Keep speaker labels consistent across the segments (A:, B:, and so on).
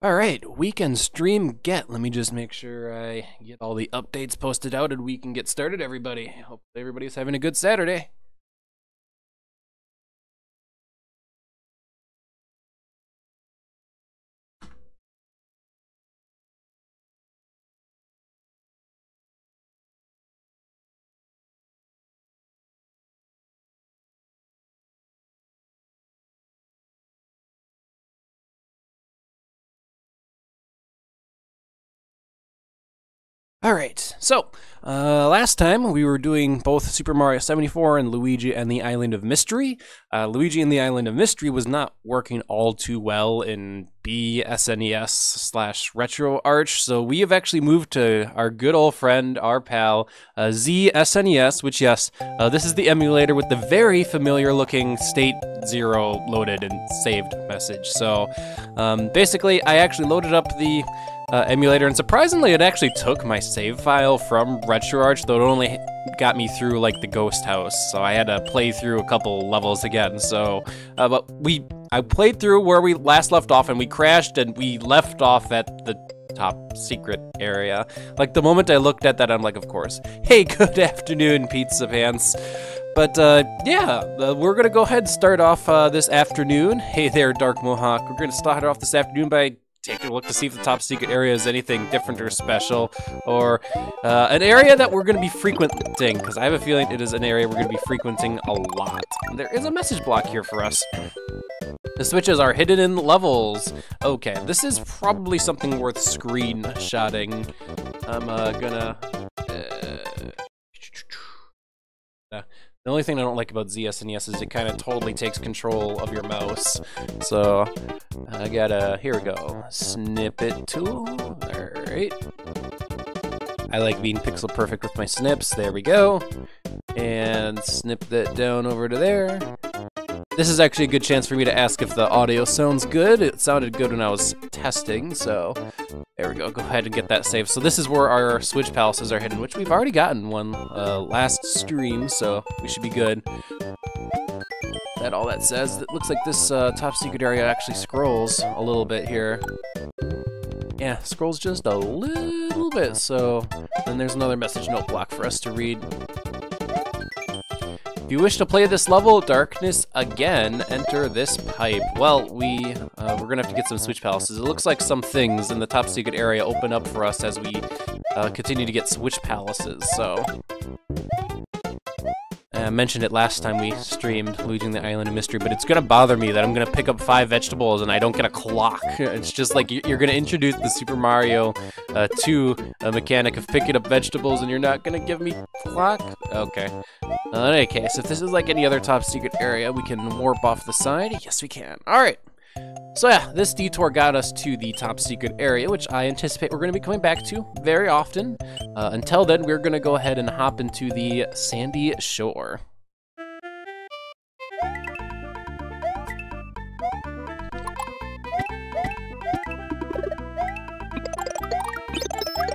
A: All right, weekend stream get. Let me just make sure I get all the updates posted out and we can get started, everybody. Hope everybody's having a good Saturday. All right, so last time we were doing both Super Mario 74 and Luigi and the Island of Mystery. Luigi and the Island of Mystery was not working all too well in ZSNES / Retro Arch, so we have actually moved to our good old friend, our pal, ZSNES, which, yes, this is the emulator with the very familiar looking State 0 loaded and saved message. So basically, I actually loaded up the emulator, and surprisingly it actually took my save file from RetroArch, though it only got me through like the ghost house, so I had to play through a couple levels again. So but I played through where we last left off, and we crashed and we left off at the top secret area. Like, the moment I looked at that, I'm like, of course, hey, good afternoon, pizza pants. But yeah, we're gonna go ahead and start off this afternoon. Hey there, Dark Mohawk. We're gonna start off this afternoon by taking a look to see if the top secret area is anything different or special, or an area that we're going to be frequenting, because I have a feeling it is an area we're going to be frequenting a lot. There is a message block here for us. The switches are hidden in levels. Okay, this is probably something worth screenshotting. I'm gonna... The only thing I don't like about ZSNES is it kind of totally takes control of your mouse. So I gotta, here we go, snippet tool. All right. I like being pixel perfect with my snips. There we go. And snip that down over to there. This is actually a good chance for me to ask if the audio sounds good. It sounded good when I was testing, so there we go. Go ahead and get that saved. So this is where our switch palaces are hidden, which we've already gotten one last stream, so we should be good. That all that says, it looks like this top secret area actually scrolls a little bit here. Yeah, scrolls just a little bit, so then there's another message note block for us to read. If you wish to play this level, Darkness again, enter this pipe. Well, we're gonna have to get some switch palaces. It looks like some things in the top secret area open up for us as we continue to get switch palaces, so. I mentioned it last time we streamed Luigi and the Island of Mystery, but it's gonna bother me that I'm gonna pick up 5 vegetables and I don't get a clock. It's just like you're gonna introduce the Super Mario 2 mechanic of picking up vegetables and you're not gonna give me clock? Okay. In any case, if this is like any other top secret area, we can warp off the side. Yes, we can. All right. So yeah, this detour got us to the top secret area, which I anticipate we're going to be coming back to very often. Until then, we're going to go ahead and hop into the sandy shore.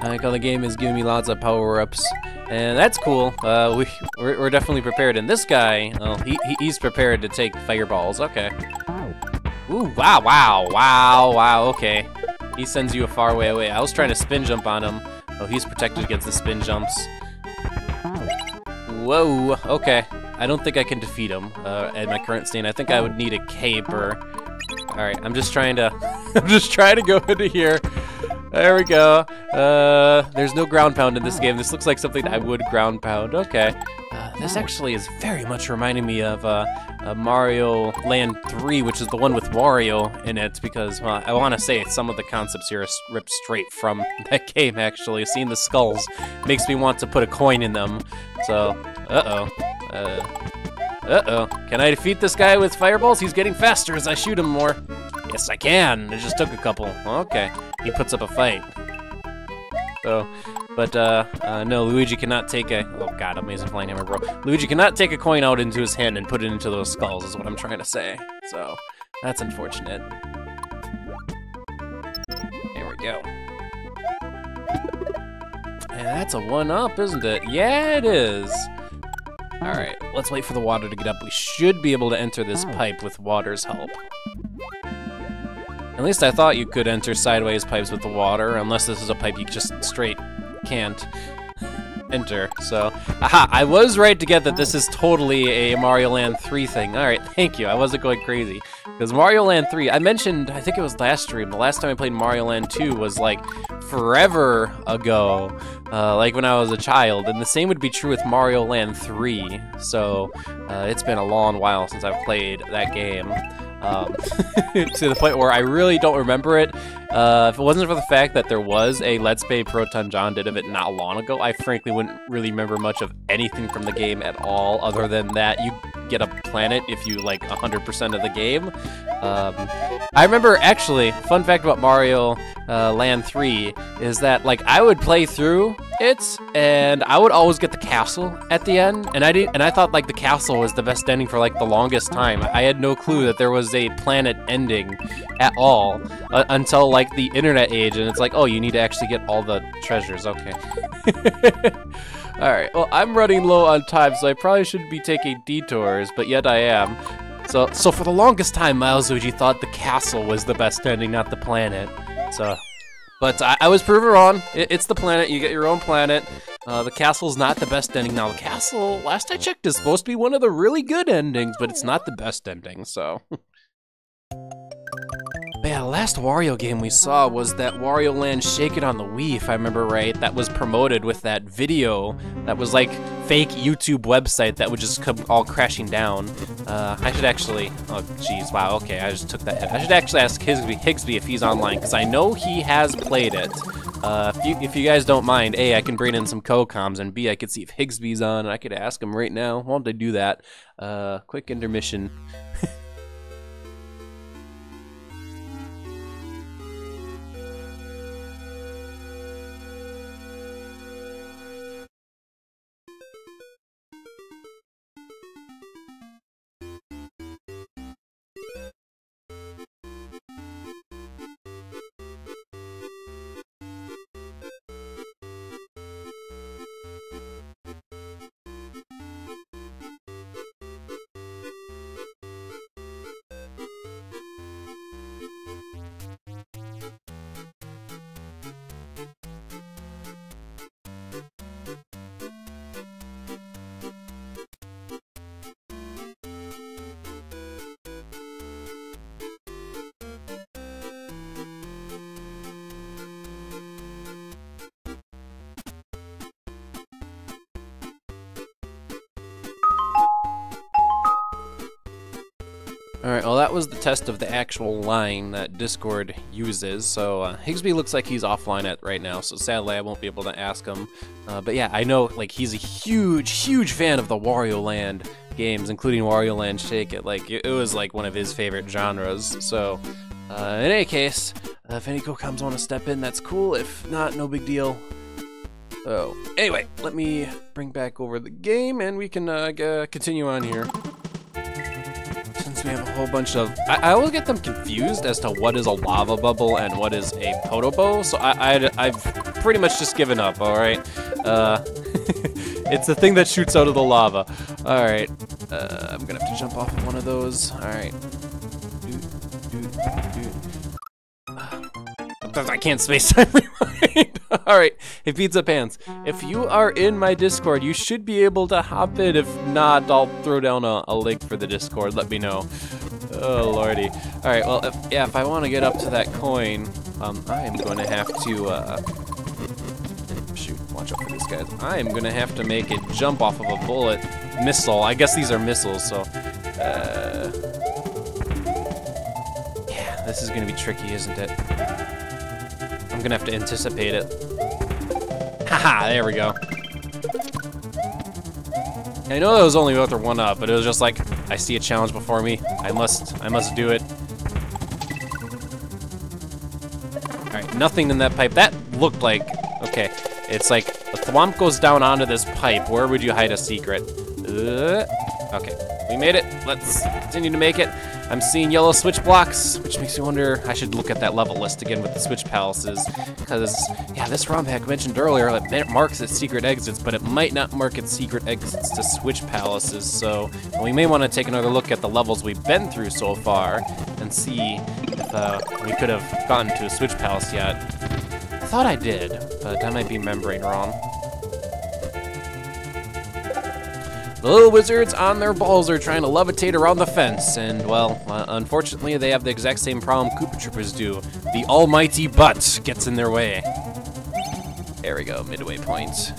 A: I like how the game is giving me lots of power-ups, and that's cool. We're definitely prepared, and this guy, well, he's prepared to take fireballs. Okay. Ooh, wow, okay. He sends you a far way away. I was trying to spin jump on him. Oh, he's protected against the spin jumps. Whoa, okay. I don't think I can defeat him at my current state. I think I would need a cape or... Alright, I'm just trying to go into here. There we go. There's no ground pound in this game. This looks like something I would ground pound. Okay. This actually is very much reminding me of Mario Land 3, which is the one with Wario in it, because, well, I want to say some of the concepts here are ripped straight from that game, actually. Seeing the skulls makes me want to put a coin in them. So, uh-oh. Can I defeat this guy with fireballs? He's getting faster as I shoot him more. Yes, I can. It just took a couple. Okay. He puts up a fight. So, but, no, Luigi cannot take a... Oh, God, amazing flying hammer, bro. Luigi cannot take a coin out into his hand and put it into those skulls, is what I'm trying to say. So, that's unfortunate. There we go. And that's a 1-up, isn't it? Yeah, it is. Alright, let's wait for the water to get up. We should be able to enter this pipe with water's help. At least I thought you could enter sideways pipes with the water, unless this is a pipe you just straight can't enter. So, aha, I was right to get that this is totally a Mario Land 3 thing. Alright, thank you. I wasn't going crazy. Because Mario Land 3, I mentioned, I think it was last stream, the last time I played Mario Land 2 was like forever ago, like when I was a child, and the same would be true with Mario Land 3, so it's been a long while since I've played that game. To the point where I really don't remember it. If it wasn't for the fact that there was a Let's Play Proton John did of it not long ago, I frankly wouldn't really remember much of anything from the game at all, other than that you get a planet if you like 100% of the game. I remember, actually, fun fact about Mario Land 3 is that like I would play through it and I would always get the castle at the end, and I thought like the castle was the best ending for like the longest time. I had no clue that there was a planet ending at all until like the internet age, and it's like, oh, you need to actually get all the treasures. Okay. Alright, well, I'm running low on time, so I probably shouldn't be taking detours, but yet I am. So for the longest time, Milesluigi thought the castle was the best ending, not the planet. So, but I was proven wrong. It's the planet. You get your own planet. The castle's not the best ending. Now, the castle, last I checked, is supposed to be one of the really good endings, but it's not the best ending, so... But yeah, the last Wario game we saw was that Wario Land Shake It on the Wii, if I remember right, that was promoted with that video that was like fake YouTube website that would just come all crashing down. I should actually, oh jeez, wow, okay, I just took that hit. I should actually ask Higsby if he's online, because I know he has played it. If you guys don't mind, A, I can bring in some co-coms, and B, I could see if Higsby's on, and I could ask him right now. Why don't I do that? Quick intermission. Alright, well that was the test of the actual line that Discord uses, so Higsby looks like he's offline right now, so sadly I won't be able to ask him. But yeah, I know like he's a huge fan of the Wario Land games, including Wario Land Shake It. Like, it was like one of his favorite genres, so in any case, if any co-coms want to step in, that's cool. If not, no big deal. Oh, anyway, let me bring back over the game and we can continue on here. We have a whole bunch of... I always get them confused as to what is a lava bubble and what is a podobo, so I've pretty much just given up, alright? It's the thing that shoots out of the lava. Alright, I'm gonna have to jump off of one of those. Alright. I can't space-time rewind. Alright, hey Pizza Pants, if you are in my Discord, you should be able to hop in. If not, I'll throw down a link for the Discord. Let me know. Oh, lordy. Alright, well, if I want to get up to that coin, I am going to have to, shoot, watch out for these guys. I am going to have to make it jump off of a bullet missile. I guess these are missiles, so, yeah, this is going to be tricky, isn't it? I'm gonna have to anticipate it. Haha, there we go. I know that was only about to one up, but it was just like, I see a challenge before me. I must do it. Alright, nothing in that pipe. That looked like, okay, it's like, the thwomp goes down onto this pipe. Where would you hide a secret? Okay, we made it. Let's continue to make it. I'm seeing yellow switch blocks, which makes me wonder, I should look at that level list again with the switch palaces, because, yeah, this ROM hack mentioned earlier, it marks its secret exits, but it might not mark its secret exits to switch palaces, so we may want to take another look at the levels we've been through so far, and see if we could have gotten to a switch palace yet. I thought I did, but I might be remembering wrong. The little wizards on their balls are trying to levitate around the fence, and, well, unfortunately, they have the exact same problem Koopa Troopers do. The almighty butt gets in their way. There we go, midway point.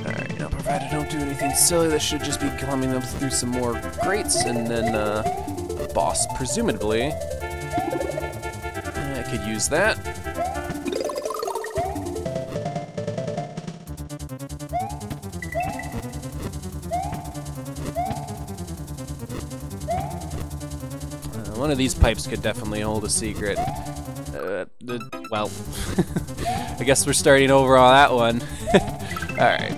A: Alright, now provided I don't do anything silly, this should just be climbing them through some more grates, and then, a boss, presumably. I could use that. One of these pipes could definitely hold a secret. Well, I guess we're starting over on that one. Alright.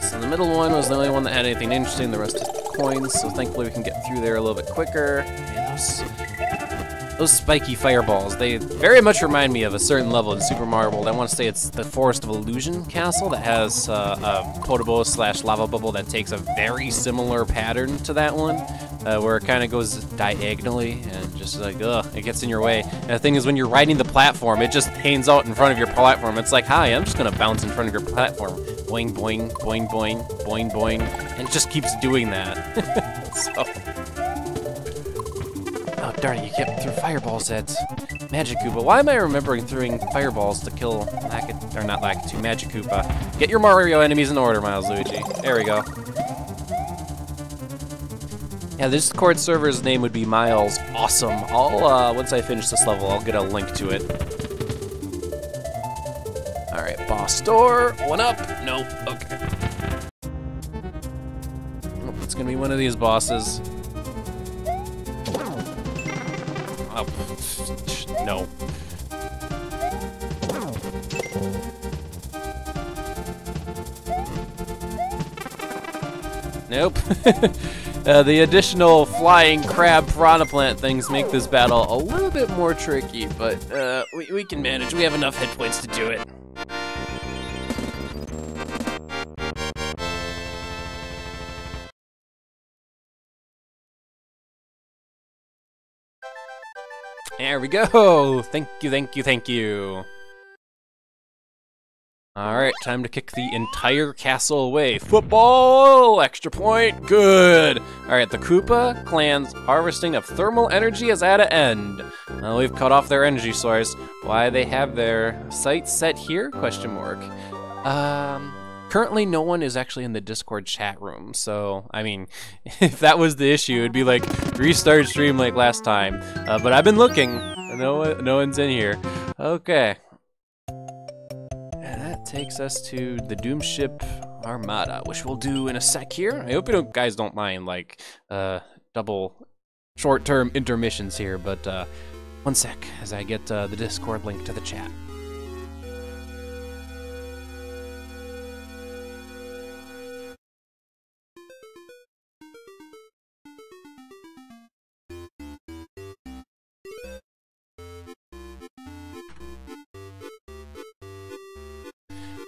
A: So the middle one was the only one that had anything interesting, the rest is coins, so thankfully we can get through there a little bit quicker. Man, those spiky fireballs, they very much remind me of a certain level in Super Mario World. I want to say it's the Forest of Illusion castle that has a Podobo / lava bubble that takes a very similar pattern to that one. Where it kind of goes diagonally and just like, ugh, it gets in your way. And the thing is, when you're riding the platform, it just hangs out in front of your platform. It's like, hi, I'm just gonna bounce in front of your platform. Boing, boing, boing, boing, boing, boing. And it just keeps doing that. So. Oh, darn it, you kept through fireballs at Magic Koopa. Why am I remembering throwing fireballs to kill Magic Koopa? Get your Mario enemies in order, Milesluigi. There we go. Yeah, this Discord server's name would be Miles Awesome. I'll, once I finish this level, I'll get a link to it. Alright, boss door. One up. Nope. Okay. Oh, it's gonna be one of these bosses. Oh, no. Nope. The additional flying crab piranha plant things make this battle a little bit more tricky, but we can manage. We have enough hit points to do it. There we go. Thank you, thank you, thank you. Alright, time to kick the entire castle away. Football! Extra point, good! Alright, the Koopa clan's harvesting of thermal energy is at an end. Well, we've cut off their energy source. Why they have their sights set here? Question mark. Currently no one is actually in the Discord chat room, so, I mean, if that was the issue, it'd be like, restart stream like last time. But I've been looking, no one's in here. Okay. Takes us to the Doom Ship Armada, which we'll do in a sec here. I hope you guys don't mind, like, double short-term intermissions here, but one sec as I get the Discord link to the chat.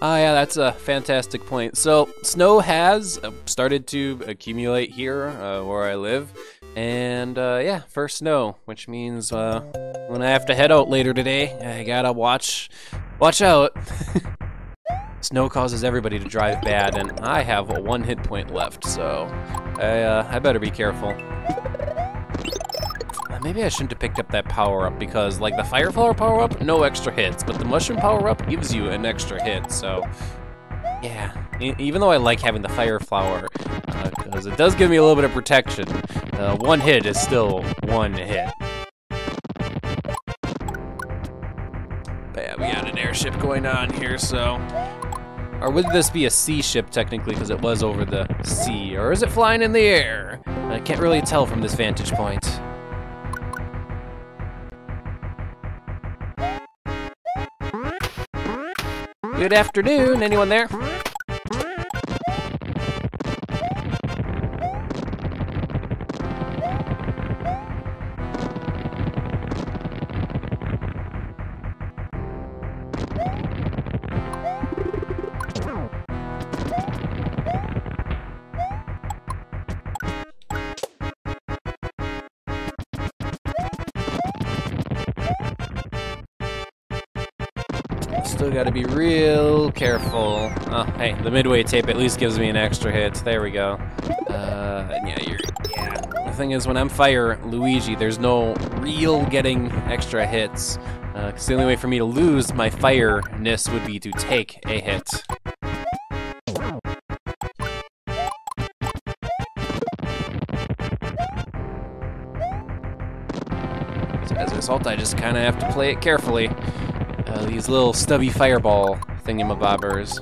A: Oh yeah, that's a fantastic point. So, snow has started to accumulate here where I live, and yeah, first snow, which means when I have to head out later today, I gotta watch out. Snow causes everybody to drive bad, and I have 1 hit point left, so I better be careful. Maybe I shouldn't have picked up that power-up, because, like, the Fire Flower power-up, no extra hits, but the Mushroom power-up gives you an extra hit, so, yeah. Even though I like having the Fire Flower, because it does give me a little bit of protection, 1 hit is still 1 hit. But yeah, we got an airship going on here, so... Or would this be a sea ship, technically, because it was over the sea? Or is it flying in the air? I can't really tell from this vantage point. Good afternoon, anyone there? Still got to be real careful. Oh, hey, the midway tape at least gives me an extra hit. There we go. Yeah. The thing is, when I'm Fire Luigi, there's no real getting extra hits. Because the only way for me to lose my fireness would be to take a hit. So as a result, I just kind of have to play it carefully. These little stubby fireball thingamabobbers.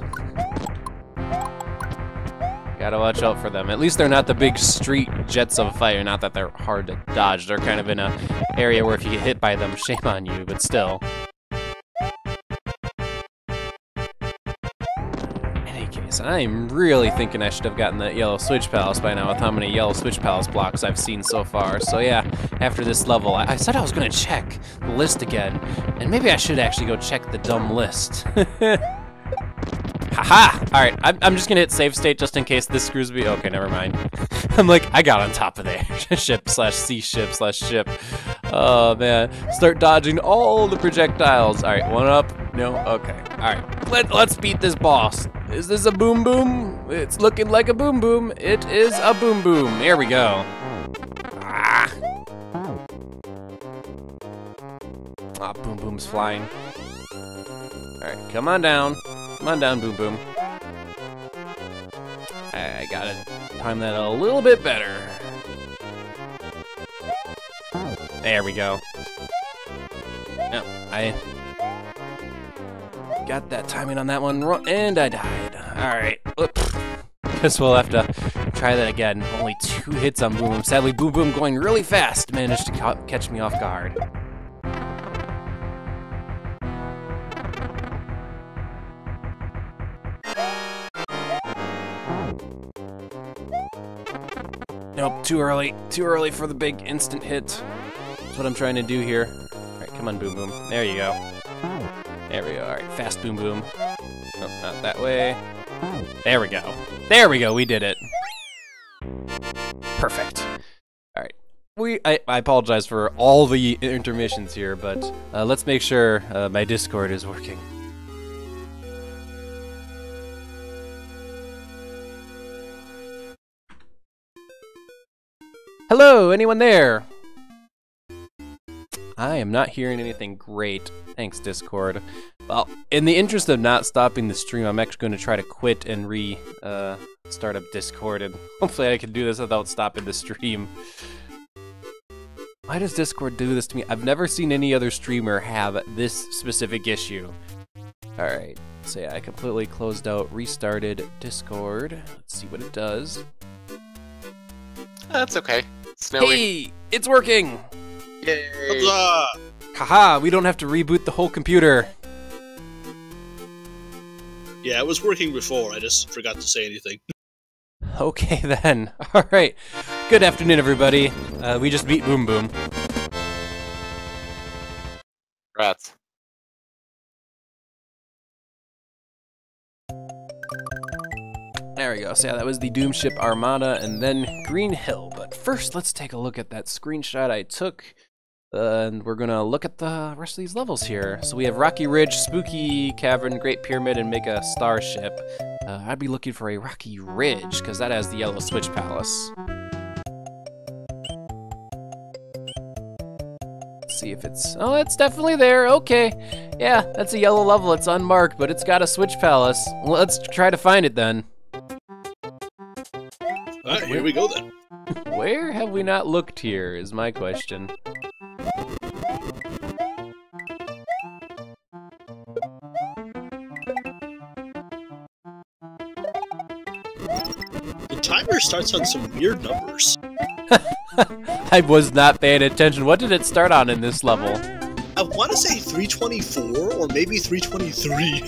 A: Gotta watch out for them. At least they're not the big street jets of fire. Not that they're hard to dodge. They're kind of in an area where if you get hit by them, shame on you, but still. In any case, I'm really thinking I should have gotten that yellow switch palace by now with how many yellow switch palace blocks I've seen so far. So yeah, after this level, I said I was gonna check the list again, and maybe I should actually go check the dumb list. Haha! Alright, I'm just gonna hit save state just in case this screws me. Okay, never mind. I'm like, I got on top of there. Ship/sea ship/ship. Oh man. Start dodging all the projectiles. Alright, one up. No? Okay. Alright. Let's beat this boss. Is this a boom boom? It's looking like a boom boom. It is a boom boom. There we go. Ah, boom boom's flying. Alright, come on down. Come on down, Boom Boom. I gotta time that a little bit better. There we go. No, I got that timing on that one, and I died. Alright. Guess we'll have to try that again. Only 2 hits on Boom Boom. Sadly, Boom Boom going really fast managed to catch me off guard. Nope, too early. Too early for the big instant hit. That's what I'm trying to do here. Alright, come on, Boom Boom. There you go. There we go. Alright, fast Boom Boom. Nope, not that way. There we go. There we go, we did it. Perfect. Alright. I apologize for all the intermissions here, but let's make sure my Discord is working. Hello, anyone there? I am not hearing anything great. Thanks, Discord. Well, in the interest of not stopping the stream, I'm actually going to try to quit and start up Discord, and hopefully I can do this without stopping the stream. Why does Discord do this to me? I've never seen any other streamer have this specific issue. Alright, so yeah, I completely closed out, restarted Discord. Let's see what it does.
B: That's okay. Snowy.
A: Hey, it's working!
B: Yay!
C: Huzzah!
A: Haha, we don't have to reboot the whole computer.
C: Yeah, it was working before, I just forgot to say anything.
A: Okay then. Alright. Good afternoon, everybody. We just beat Boom Boom.
B: Rats.
A: There we go. So yeah, that was the Doom Ship Armada and then Green Hill. But first, let's take a look at that screenshot I took. And we're gonna look at the rest of these levels here. So we have Rocky Ridge, Spooky Cavern, Great Pyramid, and Mega Starship. I'd be looking for a Rocky Ridge, because that has the Yellow Switch Palace. Let's see if it's... Oh, it's definitely there. Okay. Yeah, that's a yellow level. It's unmarked, but it's got a Switch Palace. Well, let's try to find it then.
C: Alright, here we go then.
A: Where have we not looked here, is my question.
C: The timer starts on some weird numbers.
A: I was not paying attention. What did it start on in this level?
C: I want to say 324 or maybe 323.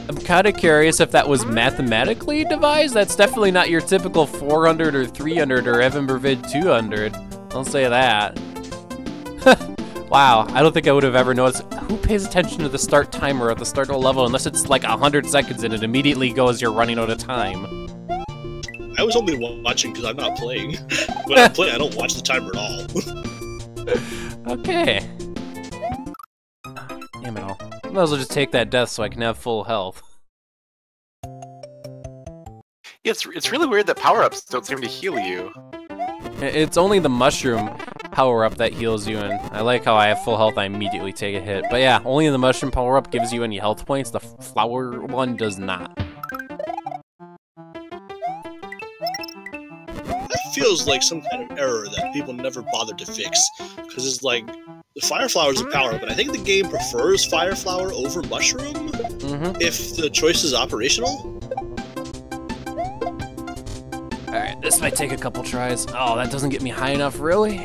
A: I'm kind of curious if that was mathematically devised. That's definitely not your typical 400 or 300 or Evan 200. I'll say that. Wow, I don't think I would have ever noticed. Who pays attention to the start timer at the start of a level unless it's like 100 seconds and it immediately goes you're running out of time?
C: I was only watching because I'm not playing. When I play, I don't watch the timer at all.
A: Okay. might as well just take that death so I can have full health.
B: Yeah, it's really weird that power-ups don't seem to heal you.
A: It's only the mushroom power-up that heals you, and I like how I have full health, I immediately take a hit. But yeah, only the mushroom power-up gives you any health points, the flower one does not.
C: That feels like some kind of error that people never bothered to fix. Because it's like, the fire flower is a power, but I think the game prefers fire flower over mushroom if the choice is operational.
A: Alright, this might take a couple tries. Oh, that doesn't get me high enough, really?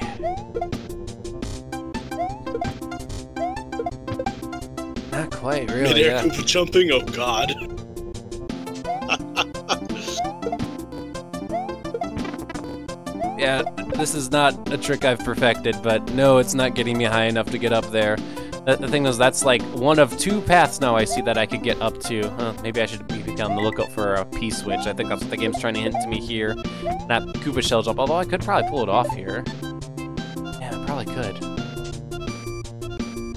A: Not quite, really.
C: Mid-air Koopa jumping, oh god.
A: Yeah, this is not a trick I've perfected, but no, it's not getting me high enough to get up there. The thing is, that's like one of two paths now I see that I could get up to. Maybe I should be on the lookout for a P-switch. I think that's what the game's trying to hint to me here. Not Koopa shell jump, although I could probably pull it off here. Yeah, I probably could.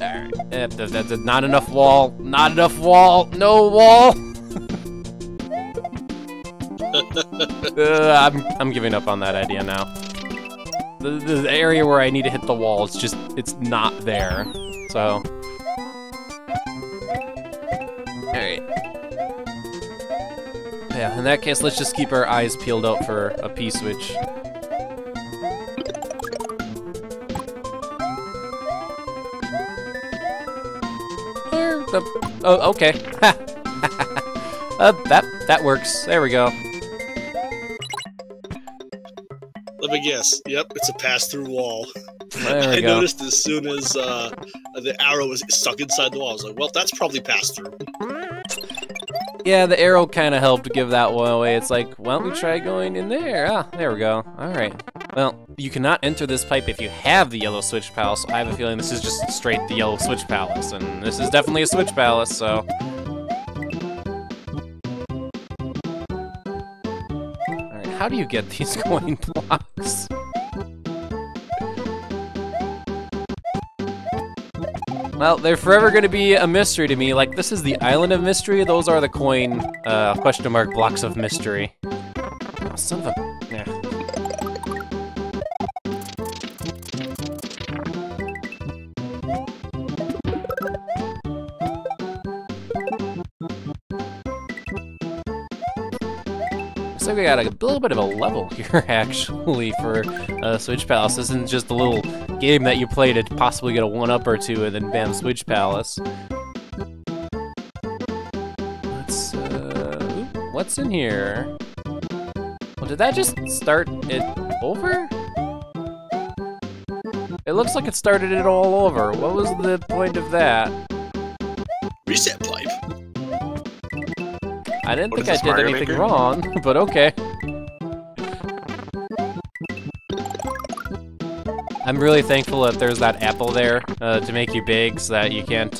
A: Alright, that's not enough wall. Not enough wall. No wall. I'm giving up on that idea now. The area where I need to hit the wall, it's not there. So, alright. Yeah, in that case, let's just keep our eyes peeled out for a P-switch. Oh, okay. That works. There we go.
C: Let me guess. Yep, it's a pass-through wall.
A: There we
C: I
A: go.
C: noticed as soon as the arrow was stuck inside the wall, I was like, well, that's probably pass-through.
A: Yeah, the arrow kind of helped give that one away. It's like, why don't we try going in there? Ah, there we go. Alright. Well, you cannot enter this pipe if you have the yellow switch palace, so I have a feeling this is just straight the yellow switch palace, and this is definitely a switch palace, so... Alright, how do you get these coin blocks? Well, they're forever going to be a mystery to me. Like, this is the Island of Mystery. Those are the coin, question mark, blocks of mystery. Oh, son of a... Yeah. Looks like we got a little bit of a level here, actually, for Switch Palace. This isn't just a little game that you play to possibly get a 1-up or 2 and then bam, Switch Palace. Let's, what's in here? Well, did that just start it over? It looks like it started it all over. What was the point of that?
C: Reset pipe.
A: I didn't
B: What
A: think
B: is
A: I
B: this,
A: did
B: Mario
A: anything
B: Maker?
A: wrong, but okay. I'm really thankful that there's that apple there to make you big so that you can't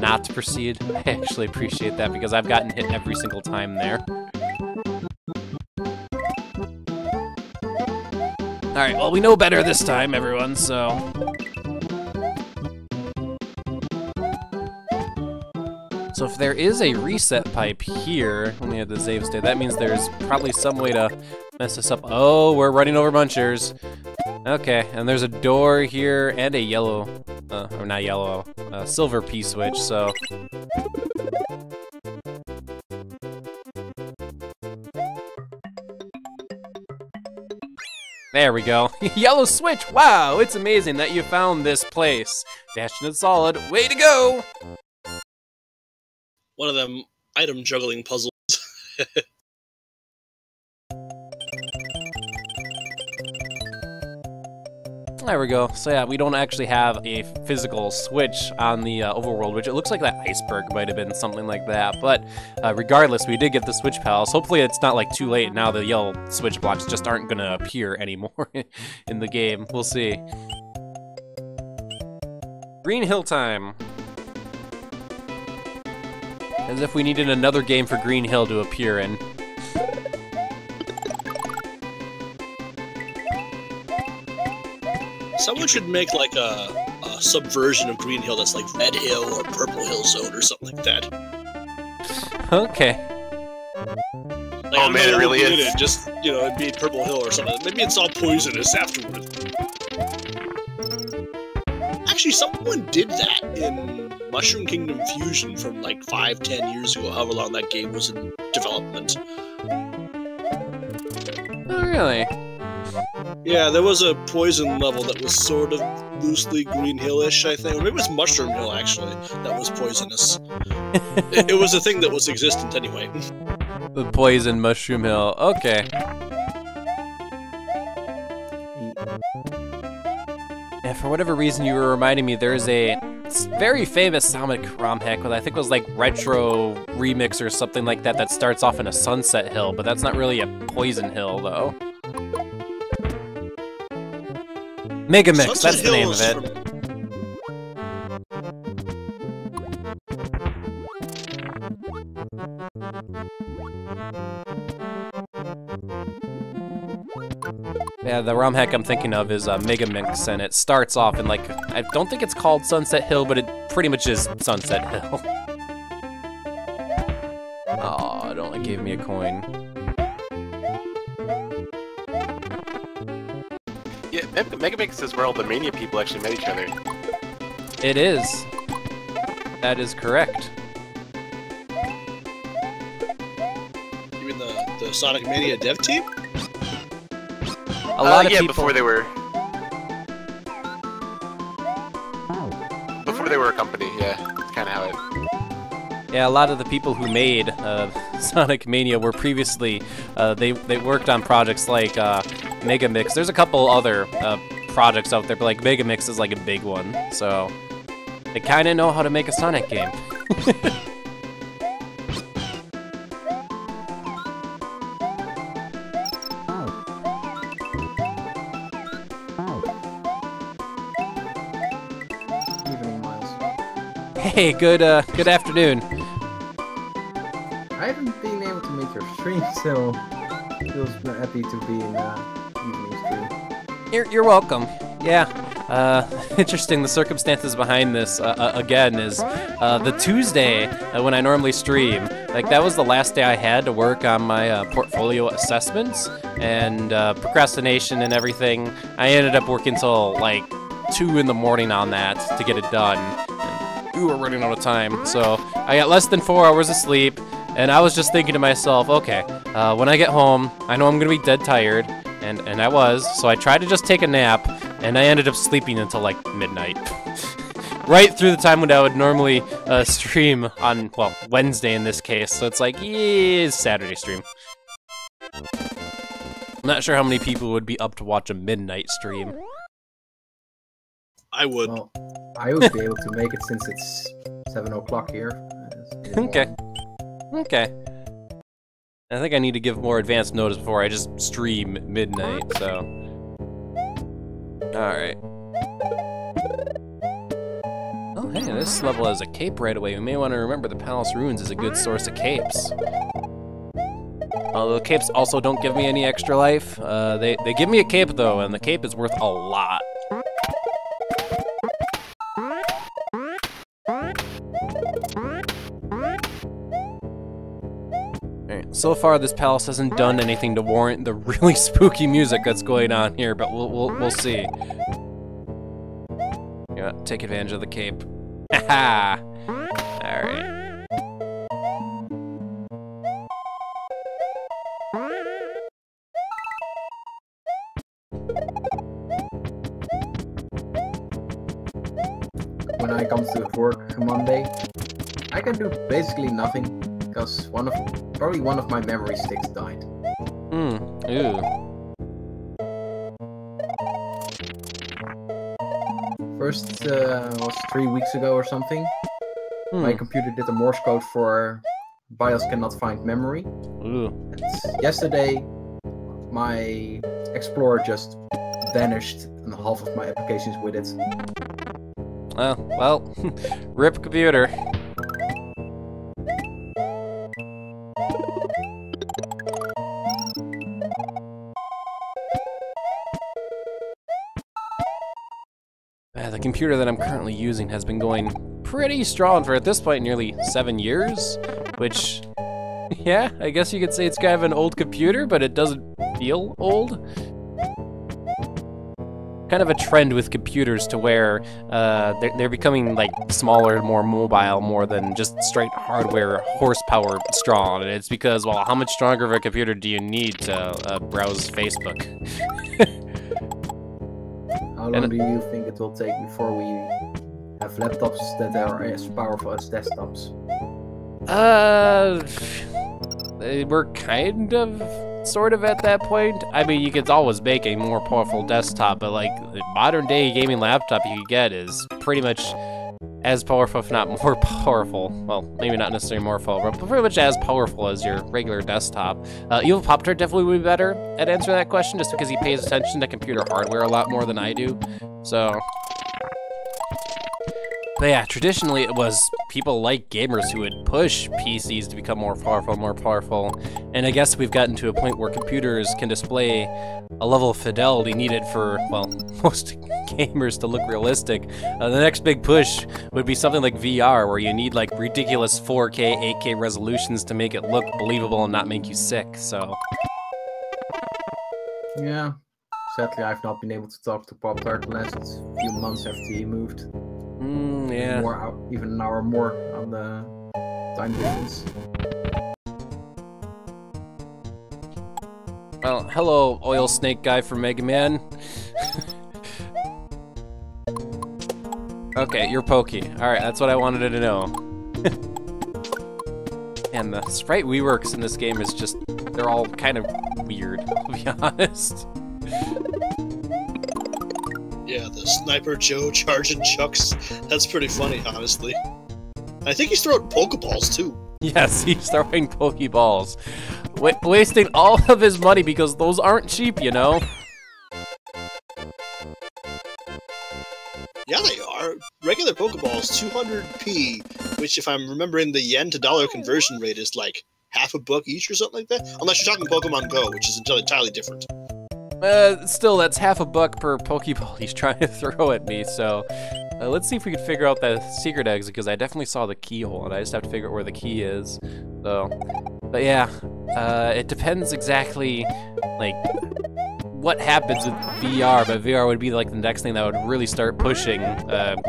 A: not proceed. I actually appreciate that because I've gotten hit every single time there. Alright, well, we know better this time, everyone, so... So if there is a reset pipe here, let me add the save state, that means there's probably some way to mess us up. Oh, we're running over munchers. Okay, and there's a door here and a yellow, or not yellow, silver P-switch, so... There we go. Yellow switch! Wow, it's amazing that you found this place. Dashed and solid, way to go!
C: One of them item juggling puzzles.
A: There we go. So yeah, we don't actually have a physical switch on the overworld, which it looks like that iceberg might have been something like that. But regardless, we did get the switch palace. Hopefully it's not like too late now the yellow switch blocks just aren't gonna appear anymore in the game. We'll see. Green Hill time. As if we needed another game for Green Hill to appear in.
C: Someone should make like a subversion of Green Hill that's like Red Hill or Purple Hill Zone or something like that.
A: Okay.
C: Like,
B: Oh man, it really is.
C: Just, you know, it'd be Purple Hill or something. Maybe it's all poisonous afterward. Actually, someone did that in Mushroom Kingdom Fusion from like 5-10 years ago, however long that game was in development.
A: Oh, really?
C: Yeah, there was a poison level that was sort of loosely Green Hill-ish, I think. Or maybe it was Mushroom Hill, actually, that was poisonous. It was a thing that was existent anyway.
A: The poison Mushroom Hill. Okay. And for whatever reason, you were reminding me, there's a very famous Sonic ROM hack with, I think it was like Retro Remix or something like that, that starts off in a Sunset Hill, but that's not really a Poison Hill, though. Mega Mix, that's the name of it. Yeah, the ROM hack I'm thinking of is Mega Mix, and it starts off in like, I don't think it's called Sunset Hill, but it pretty much is Sunset Hill. Oh, it only gave me a coin.
B: Yeah, Megamix is where all the Mania people actually met each other.
A: It is. That is correct.
C: You mean the Sonic Mania dev team?
A: A lot of
B: yeah,
A: people...
B: before they were a company, yeah. That's kind of how it...
A: Yeah, a lot of the people who made Sonic Mania were previously, they worked on projects like Mega Mix. There's a couple other projects out there, but like Mega Mix is like a big one, so they kind of know how to make a Sonic game.
D: Evening, Miles.
A: Hey, good afternoon.
D: I haven't been able to make your stream, so feels happy to be in evening stream.
A: You're welcome. Yeah. Interesting. The circumstances behind this again is the Tuesday when I normally stream. Like that was the last day I had to work on my portfolio assessments and procrastination and everything. I ended up working till like 2 in the morning on that to get it done. And, ooh, we're running out of time. So I got less than 4 hours of sleep, and I was just thinking to myself, okay, when I get home, I know I'm gonna be dead tired. And I was, so I tried to just take a nap, and I ended up sleeping until like midnight. Right through the time when I would normally stream on, well, Wednesday in this case, so it's like, yeah, Saturday stream. I'm not sure how many people would be up to watch a midnight stream.
C: I would.
D: Well, I would be able to make it since it's 7 o'clock here.
A: Okay. Okay. I think I need to give more advanced notice before I just stream at midnight, so... Alright. Oh, hey, this level has a cape right away. We may want to remember the Palace Ruins is a good source of capes. Although capes also don't give me any extra life. They give me a cape, though, and the cape is worth a lot. So far, this palace hasn't done anything to warrant the really spooky music that's going on here, but we'll see. Yeah, take advantage of the cape. Haha! Alright.
D: When I come to work Monday, I can do basically nothing because probably one of my memory sticks died.
A: Ooh.
D: First was 3 weeks ago or something. My computer did a Morse code for BIOS cannot find memory.
A: Ooh.
D: And yesterday, my Explorer just vanished and half of my applications with it.
A: Well, rip computer. The computer that I'm currently using has been going pretty strong for, at this point, nearly 7 years, which, yeah, I guess you could say it's kind of an old computer, but it doesn't feel old. Kind of a trend with computers to where they're becoming like smaller, more mobile, more than just straight hardware horsepower strong. And it's because, well, how much stronger of a computer do you need to browse Facebook?
D: How long do you think it will take before we have laptops that are as powerful as desktops?
A: We're kind of, sort of at that point. I mean, you could always make a more powerful desktop, but like the modern day gaming laptop you could get is pretty much as powerful, if not more powerful. Well, maybe not necessarily more powerful, but pretty much as powerful as your regular desktop. Evil Pop-Tart definitely would be better at answering that question, just because he pays attention to computer hardware a lot more than I do. So, but yeah, traditionally it was people like gamers who would push PCs to become more powerful, and I guess we've gotten to a point where computers can display a level of fidelity needed for, well, most gamers to look realistic. The next big push would be something like VR, where you need like ridiculous 4K, 8K resolutions to make it look believable and not make you sick, so.
D: Yeah, sadly I've not been able to talk to Pop-Tart the last few months after he moved.
A: Yeah.
D: Even an hour more on the time difference.
A: Well, hello, oil snake guy from Mega Man. Okay, you're Pokey. Alright, that's what I wanted to know. And the sprite reworks in this game is just, they're all kind of weird, to be honest.
C: Yeah, the Sniper Joe charging Chucks. That's pretty funny, honestly. I think he's throwing Pokeballs, too.
A: Yes, he's throwing Pokeballs. Wasting all of his money because those aren't cheap, you know?
C: Yeah, they are. Regular Pokeballs, 200p, which if I'm remembering the yen to dollar conversion rate is like $50 each or something like that. Unless you're talking Pokemon Go, which is entirely different.
A: Still, that's $50 per Pokeball he's trying to throw at me, so let's see if we can figure out that secret exit, because I definitely saw the keyhole, and I just have to figure out where the key is, so, but yeah, it depends exactly, like, what happens with VR, but VR would be like the next thing that would really start pushing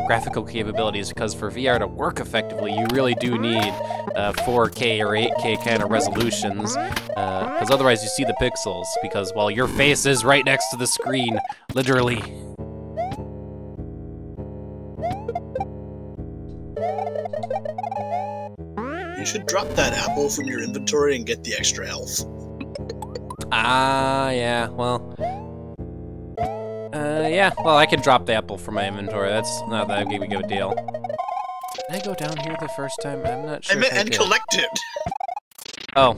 A: graphical capabilities, because for VR to work effectively, you really do need 4K or 8K kind of resolutions, because otherwise you see the pixels, because, well, your face is right next to the screen, literally.
C: You should drop that apple from your inventory and get the extra health.
A: Yeah, well... yeah, well, I can drop the apple from my inventory. That's not that big of a deal. Did I go down here the first time? I'm not sure.
C: And collect it!
A: Oh.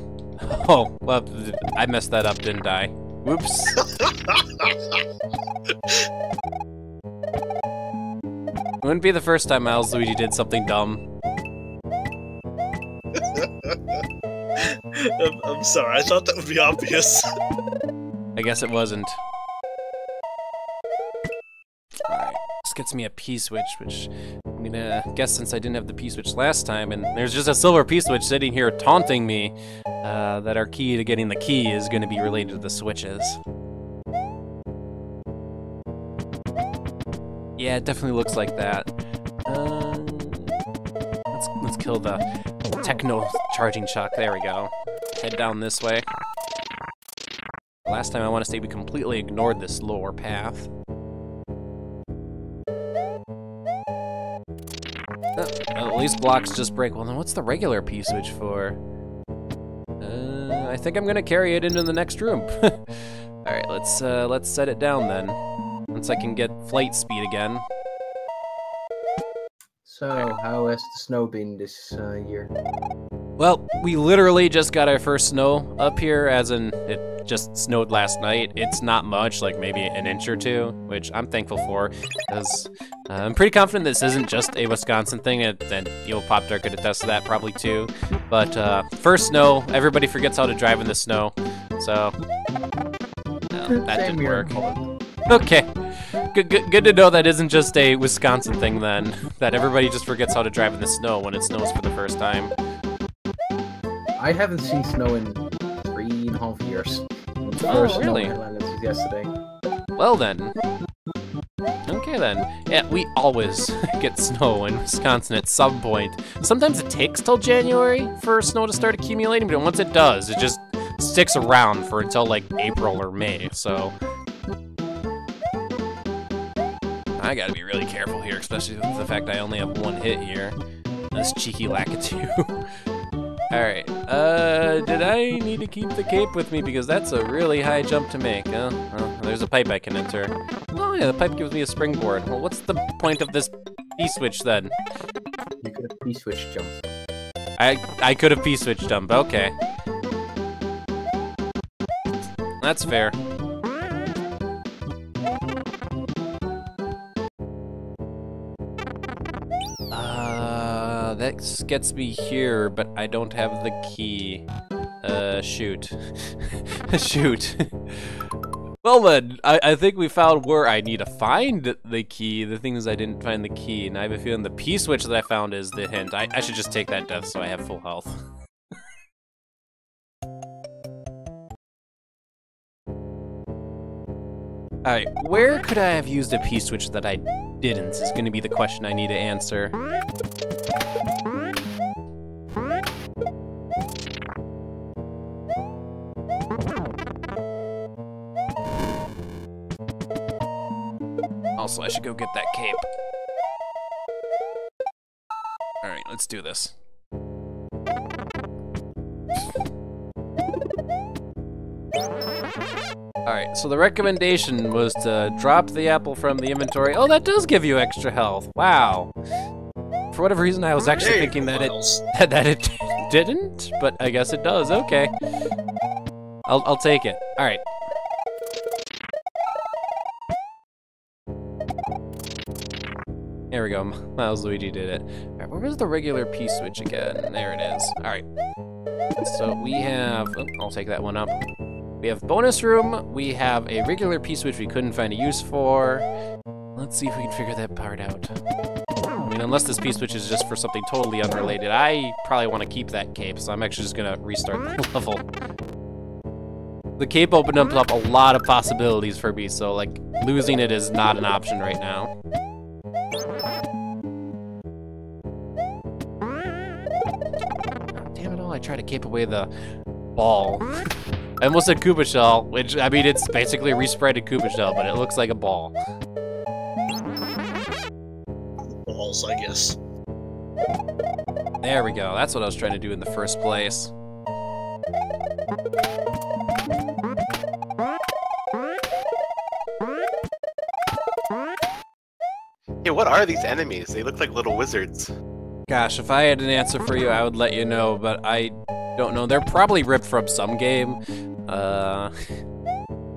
A: Oh, well, I messed that up, didn't I? Whoops. It wouldn't be the first time Milesluigi did something dumb.
C: I'm sorry, I thought that would be obvious.
A: I guess it wasn't. Alright, this gets me a P-switch, which I'm gonna guess since I didn't have the P-switch last time, and there's just a silver P-switch sitting here taunting me, that our key to getting the key is gonna be related to the switches. Yeah, it definitely looks like that. Let's kill the techno charging chuck. There we go. Head down this way. Last time I want to say we completely ignored this lower path. At least blocks just break. Well, then what's the regular P-switch for? I think I'm gonna carry it into the next room. Alright, let's set it down then. Once I can get flight speed again.
D: So, how has the snow been this year?
A: Well, we literally just got our first snow up here, as in it just snowed last night. It's not much, like maybe an inch or two, which I'm thankful for, because I'm pretty confident this isn't just a Wisconsin thing, and Evil Pop-Tart could attest to that probably too. But first snow, everybody forgets how to drive in the snow, so that didn't work. Okay. Good to know that isn't just a Wisconsin thing then. That everybody just forgets how to drive in the snow when it snows for the first time.
D: I haven't seen snow in 3.5 years.
A: Oh, really?
D: Was yesterday.
A: Well then. Okay then. Yeah, we always get snow in Wisconsin at some point. Sometimes it takes till January for snow to start accumulating, but once it does, it just sticks around for until like April or May, so... I gotta be really careful here, especially with the fact I only have one hit here. This cheeky Lakitu. Alright, did I need to keep the cape with me? Because that's a really high jump to make. Well, there's a pipe I can enter. Oh yeah, the pipe gives me a springboard. Well, what's the point of this P-switch then?
D: You could have P-switch jumped.
A: I could have P-switch jumped, okay. That's fair. That gets me here, but I don't have the key. Shoot. Shoot. Well then, I think we found where I need to find the key. The thing is I didn't find the key, and I have a feeling the P-switch that I found is the hint. I should just take that death so I have full health. Alright, where could I have used a P-switch that I didn't is going to be the question I need to answer. Also, I should go get that cape. Alright, let's do this. Alright, so the recommendation was to drop the apple from the inventory. Oh, that does give you extra health. Wow. For whatever reason, I was actually thinking that it didn't, but I guess it does. Okay. I'll take it. Alright. There we go. Milesluigi did it. Alright, where was the regular P-switch again? There it is. Alright. So we have... Oh, I'll take that one up. We have bonus room. We have a regular P-switch we couldn't find a use for. Let's see if we can figure that part out. I mean, unless this P-switch is just for something totally unrelated, I probably want to keep that cape, so I'm actually just going to restart the level. The cape opened up a lot of possibilities for me, so, like, losing it is not an option right now. Damn it all, I tried to cape away the ball. I almost said Koopa Shell, which, I mean, it's basically a respreaded Koopa Shell, but it looks like a ball.
C: Balls, I guess.
A: There we go, that's what I was trying to do in the first place.
B: Yeah, what are these enemies? They look like little wizards.
A: Gosh, if I had an answer for you, I would let you know, but I don't know. They're probably ripped from some game.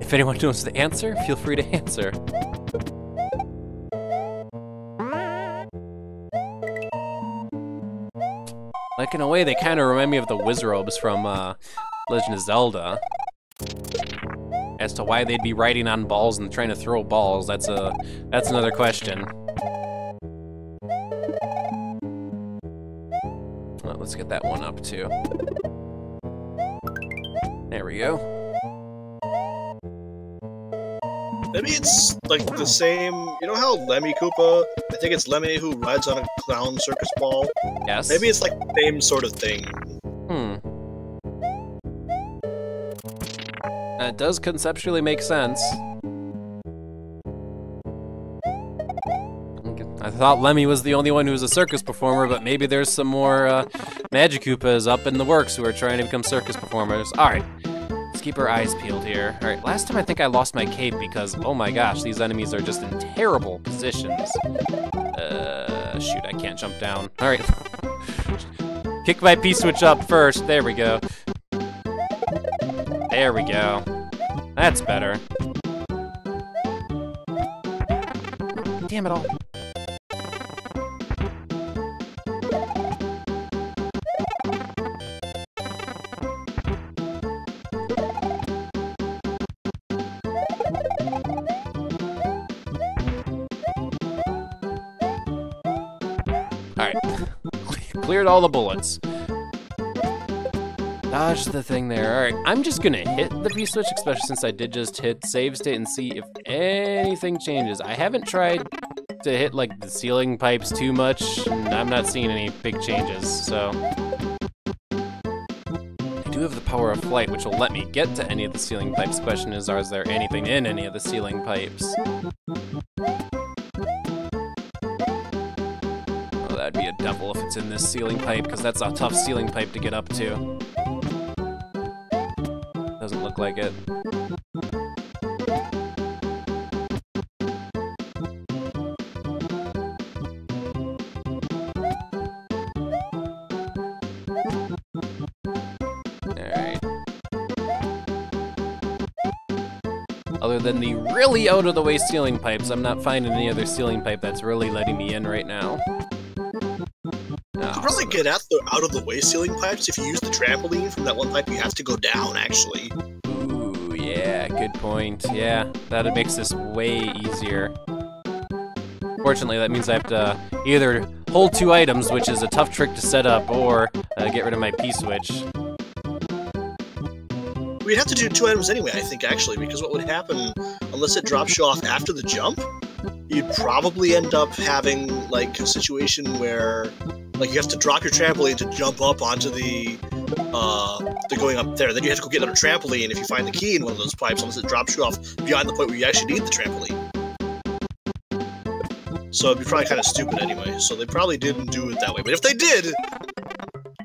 A: If anyone knows the answer, feel free to answer. Like, in a way, they kind of remind me of the Wizrobes from Legend of Zelda. As to why they'd be riding on balls and trying to throw balls, that's another question. Well, let's get that one up, too. There we go.
C: Maybe it's like the same. You know how Lemmy Koopa? I think it's Lemmy who rides on a clown circus ball.
A: Yes.
C: Maybe it's like the same sort of thing.
A: That does conceptually make sense. I thought Lemmy was the only one who was a circus performer, but maybe there's some more Magic Koopas up in the works who are trying to become circus performers. Alright, let's keep our eyes peeled here. Alright, last time I think I lost my cape because, oh my gosh, these enemies are just in terrible positions. Shoot, I can't jump down. Alright. Kick my P-switch up first. There we go. There we go. That's better. Damn it all. Cleared all the bullets. Dodge the thing there. Alright, I'm just gonna hit the P-switch, especially since I did just hit save state and see if anything changes. I haven't tried to hit like the ceiling pipes too much, and I'm not seeing any big changes, so. I do have the power of flight, which will let me get to any of the ceiling pipes. Question is there anything in any of the ceiling pipes? Oh, that'd be a devil if it's in this ceiling pipe, because that's a tough ceiling pipe to get up to. Doesn't look like it. Alright. Other than the really out-of-the-way ceiling pipes, I'm not finding any other ceiling pipe that's really letting me in right now.
C: You could probably get at the out-of-the-way ceiling pipes if you use the trampoline from that one pipe you have to go down, actually.
A: Ooh, yeah, good point. Yeah, that makes this way easier. Fortunately, that means I have to either hold 2 items, which is a tough trick to set up, or get rid of my P-switch.
C: We'd have to do 2 items anyway, I think, actually, because what would happen, unless it drops you off after the jump, you'd probably end up having, like, a situation where, like, you have to drop your trampoline to jump up onto the going up there. Then you have to go get another trampoline if you find the key in one of those pipes, unless it drops you off beyond the point where you actually need the trampoline. So it'd be probably kind of stupid anyway, so they probably didn't do it that way. But if they did,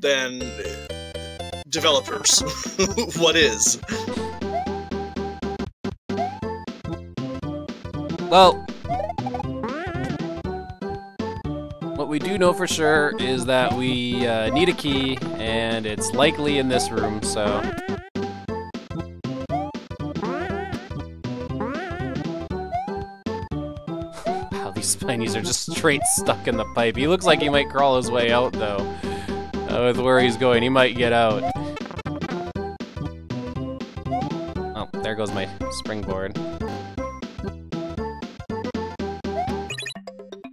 C: then developers, what is?
A: Well, what we do know for sure is that we need a key, and it's likely in this room, so. Wow, these Spinies are just straight stuck in the pipe. He looks like he might crawl his way out, though. With where he's going, he might get out. Oh, there goes my springboard.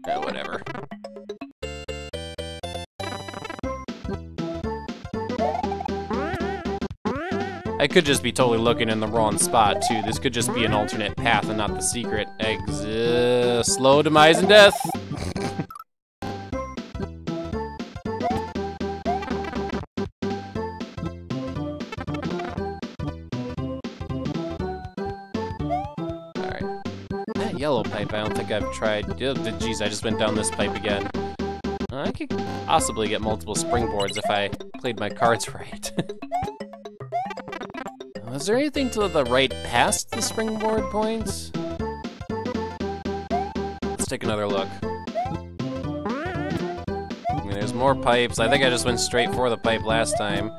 A: Yeah, whatever. I could just be totally looking in the wrong spot, too. This could just be an alternate path and not the secret exit. Slow demise and death! Yellow pipe, I don't think I've tried. Jeez, I just went down this pipe again. I could possibly get multiple springboards if I played my cards right. Was there anything to the right past the springboard points? Let's take another look. I mean, there's more pipes. I think I just went straight for the pipe last time.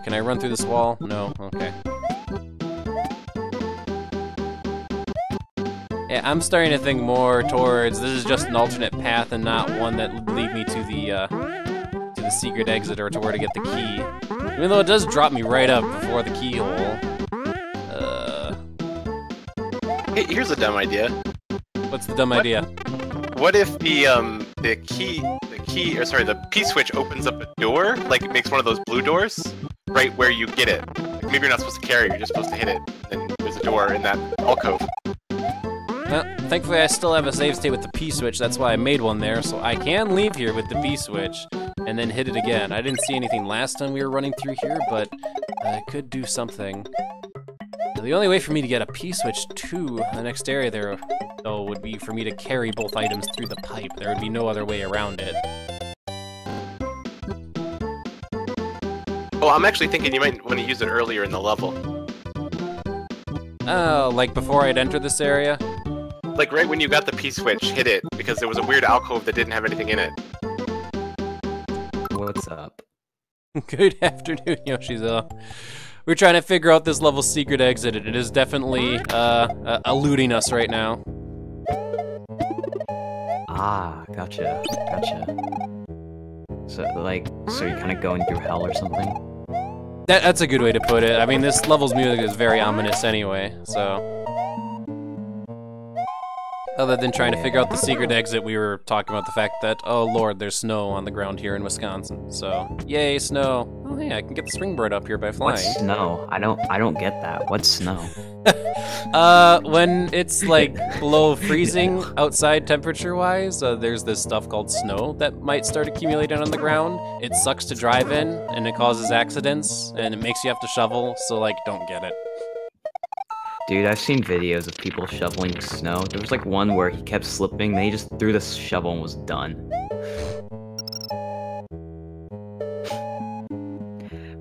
A: Can I run through this wall? No? Okay. Yeah, I'm starting to think more towards this is just an alternate path and not one that would lead me to the secret exit or to where to get the key. Even though it does drop me right up before the keyhole.
B: Hey, here's a dumb idea.
A: What's the dumb idea?
B: What if the P-switch opens up a door, like it makes one of those blue doors, right where you get it? Like maybe you're not supposed to carry it, you're just supposed to hit it, and there's a door in that alcove.
A: Well, thankfully I still have a save state with the P-switch, that's why I made one there, so I can leave here with the P-switch and then hit it again. I didn't see anything last time we were running through here, but I could do something. Now, the only way for me to get a P-switch to the next area there, though, would be for me to carry both items through the pipe. There would be no other way around it.
B: Well, I'm actually thinking you might want to use it earlier in the level.
A: Oh, like before I'd enter this area?
B: Like right when you got the P-switch, hit it, because there was a weird alcove that didn't have anything in it.
E: What's up?
A: Good afternoon, Yoshizo. We're trying to figure out this level's secret exit, and it is definitely eluding us right now.
E: Ah, gotcha. So you're kind of going through hell or something?
A: That's a good way to put it. I mean, this level's music is very ominous anyway, so. Other than trying to figure out the secret exit, we were talking about the fact that, oh lord, there's snow on the ground here in Wisconsin. So, yay, snow. Oh hey, I can get the springboard up here by flying.
E: What's snow? I don't get that. What's snow?
A: When it's like below freezing outside temperature-wise, there's this stuff called snow that might start accumulating on the ground. It sucks to drive in, and it causes accidents, and it makes you have to shovel, so like, don't get it.
E: Dude, I've seen videos of people shoveling snow. There was like one where he kept slipping, then he just threw the shovel and was done.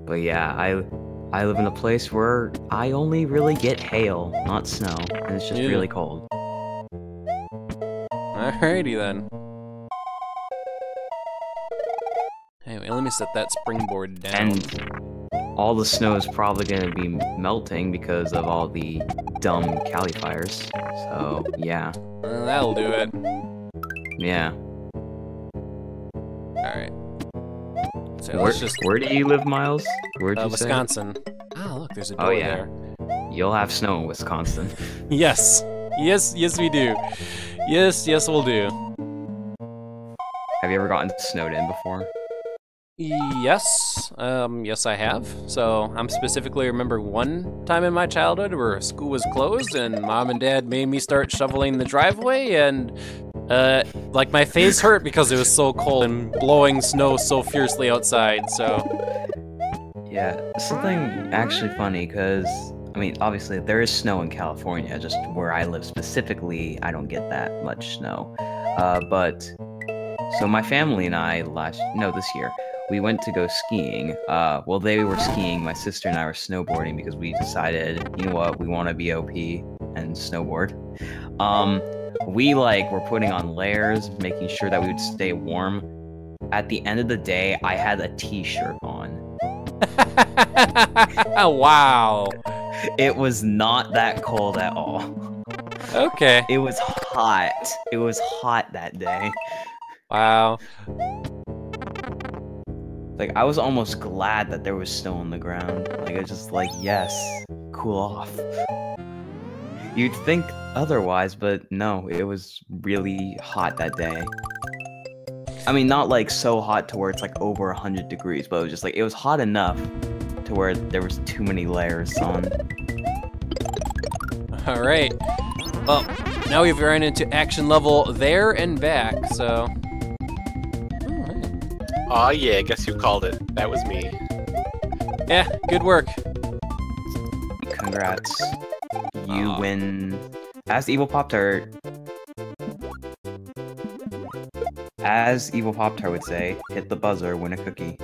E: But yeah, I live in a place where I only really get hail, not snow, and it's just really cold.
A: Alrighty then. Anyway, let me set that springboard down.
E: And all the snow is probably going to be melting because of all the dumb Cali fires. So, yeah.
A: That'll do it.
E: Yeah.
A: Alright. So let's just...
E: Where do you live, Miles? Where'd you
A: Wisconsin.
E: say?
A: Oh, look, there's a door there.
E: You'll have snow in Wisconsin.
A: Yes. Yes, we do. Yes, we'll do.
E: Have you ever gotten snowed in before?
A: Yes, yes I have. So I'm specifically remember one time in my childhood where school was closed and mom and dad made me start shoveling the driveway and like my face hurt because it was so cold and blowing snow so fiercely outside, so.
E: Yeah, something actually funny because, I mean, obviously there is snow in California, just where I live specifically, I don't get that much snow. So my family and I this year, we went to go skiing. Well, they were skiing, my sister and I were snowboarding because we decided, you know what, we want to be OP and snowboard. We were putting on layers, making sure that we would stay warm. At the end of the day, I had a t-shirt on.
A: Wow.
E: It was not that cold at all.
A: Okay.
E: It was hot. It was hot that day.
A: Wow.
E: Like, I was almost glad that there was snow on the ground. Like, I was just like, yes, cool off. You'd think otherwise, but no, it was really hot that day. I mean, not like so hot to where it's like over 100 degrees, but it was just like, it was hot enough to where there was too many layers on.
A: Alright. Well, now we've run into action level there and back, so...
B: Aw, yeah, guess who called it? That was me.
A: Yeah, good work.
E: Congrats. You win. As Evil Pop-Tart would say, hit the buzzer, win a cookie.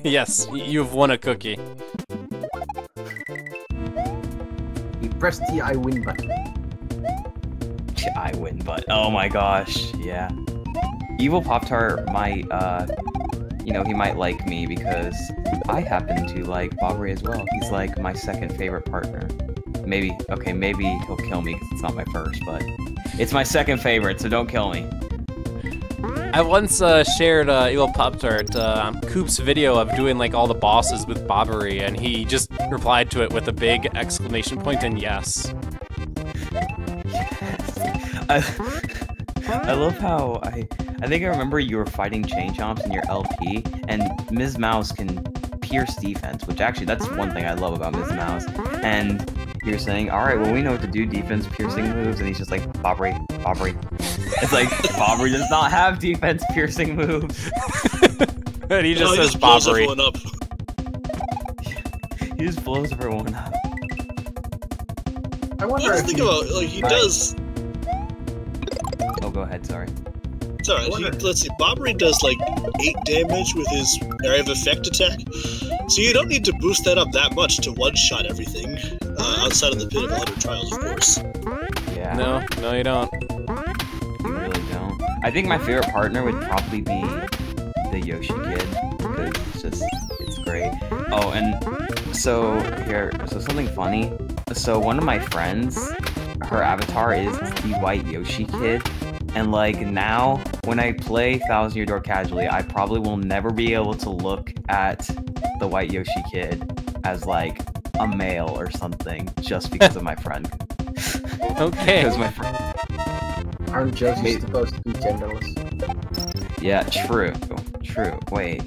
A: Yes, you've won a cookie.
D: You press the I win button.
E: I win, but oh my gosh, yeah. Evil Pop-Tart might, he might like me because I happen to like Bobbery as well. He's like my second favorite partner. Maybe he'll kill me because it's not my first, but it's my second favorite, so don't kill me.
A: I once shared Evil Pop-Tart Coop's video of doing like all the bosses with Bobbery, and he just replied to it with a big exclamation point and yes.
E: I love how I think I remember you were fighting Chain Chomps in your LP, and Ms. Mouse can pierce defense, which actually, that's one thing I love about Ms. Mouse. And you're saying, alright, well, we know what to do, defense piercing moves, and he's just like, Bobbery. It's like, Bobbery does not have defense piercing moves.
A: And he just says
C: blows
A: Bobbery.
C: everyone up.
E: He just blows everyone up.
D: I wonder
C: Well,
D: if
C: think about like he does.
E: Oh, go ahead, sorry.
C: It's alright. Let's see. Bobbery does like 8 damage with his area of effect attack, so you don't need to boost that up that much to one-shot everything. Outside of the Pit of 100 Trials, of course.
E: Yeah.
A: No, you don't.
E: You really don't. I think my favorite partner would probably be the Yoshi Kid, because it's great. Oh, and so something funny. So one of my friends, her avatar is the White Yoshi Kid, and like now, when I play 1000 Year Door casually, I probably will never be able to look at the White Yoshi Kid as like a male or something, just because of my friend.
A: Okay.
E: Because my friend.
D: Aren't Josies supposed to be genderless?
E: Yeah, true. True. Wait.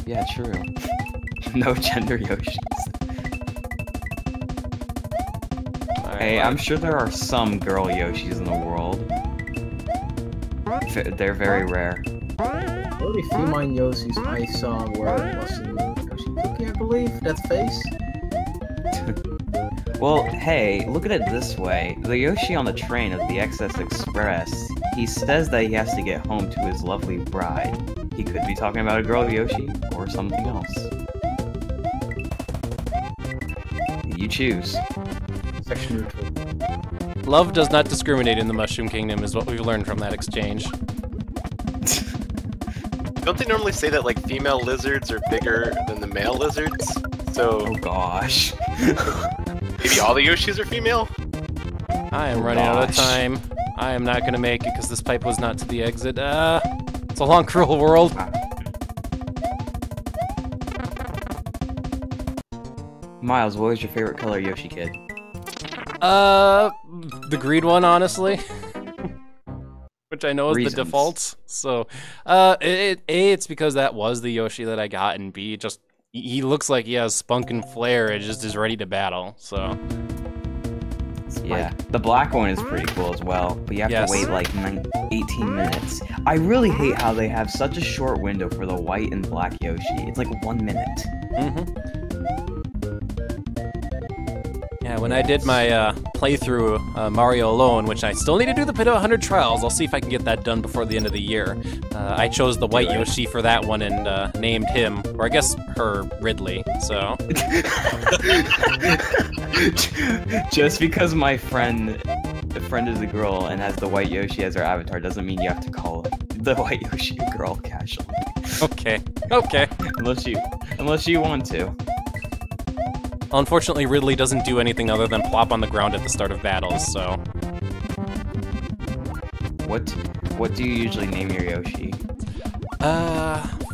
E: Yeah, true. No gender Yoshis. Hey, I'm sure there are some girl Yoshis in the world. They're very rare.
D: The only female Yoshis I saw was in Yoshi Cookie, I believe. That face.
E: Well, hey, look at it this way. The Yoshi on the train of the XS Express, he says that he has to get home to his lovely bride. He could be talking about a girl Yoshi, or something else. You choose.
D: Section neutral.
A: Love does not discriminate in the Mushroom Kingdom, is what we've learned from that exchange.
B: Don't they normally say that like female lizards are bigger than the male lizards? So
E: Oh gosh.
B: maybe all the Yoshis are female?
A: I am running out of time. I am not going to make it because this pipe was not to the exit. It's a long, cruel world.
E: Miles, what was your favorite color Yoshi Kid?
A: The green one, honestly. Which I know is
E: Reasons.
A: the default. So, it's because that was the Yoshi that I got, and B, just, he looks like he has spunk and flair and just is ready to battle, so.
E: Yeah, the black one is pretty cool as well, but you have to wait like 18 minutes. I really hate how they have such a short window for the white and black Yoshi. It's like 1 minute.
A: Yeah, when I did my playthrough Mario Alone, which I still need to do the Pit of 100 Trials, I'll see if I can get that done before the end of the year. I chose the white Yoshi for that one and named him, or I guess her, Ridley, so.
E: Just because my friend is a girl and has the white Yoshi as her avatar doesn't mean you have to call the white Yoshi a girl casually.
A: Okay.
E: Unless you want to.
A: Unfortunately, Ridley doesn't do anything other than plop on the ground at the start of battles, so.
E: What do you usually name your Yoshi?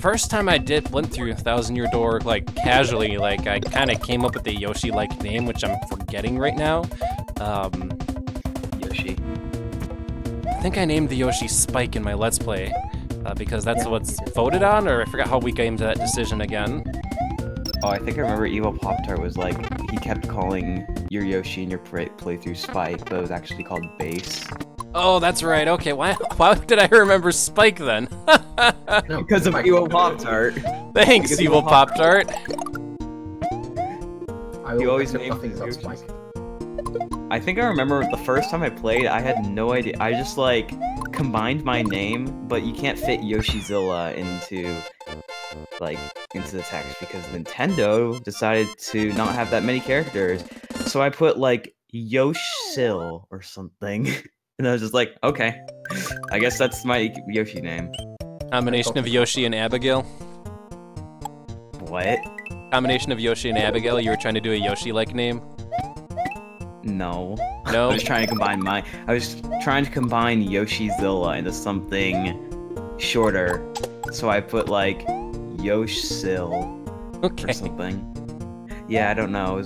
A: First time I went through Thousand Year Door, like, casually, like, I kind of came up with a Yoshi-like name, which I'm forgetting right now.
E: Yoshi.
A: I think I named the Yoshi Spike in my Let's Play, because that's what's voted on, or I forgot how we came to that decision again.
E: Oh, I think I remember Evil Pop-Tart was like, he kept calling your Yoshi in your playthrough Spike, but it was actually called Base.
A: Oh, that's right, okay, why did I remember Spike then?
E: Because of Evil Pop-Tart.
A: Thanks, Evil Pop-Tart.
E: You always name things on Spike. I think I remember the first time I played, I had no idea. I just, like, combined my name, but you can't fit Yoshizilla into the text because Nintendo decided to not have that many characters. So I put, like, Yoshil or something. And I was just like, okay, I guess that's my Yoshi name.
A: Combination of Yoshi and Abigail?
E: What?
A: Combination of Yoshi and Abigail? You were trying to do a Yoshi-like name?
E: No.
A: No?
E: I was trying to combine Yoshizilla into something shorter. So I put, like, Yoshsil or something. Yeah, I don't know.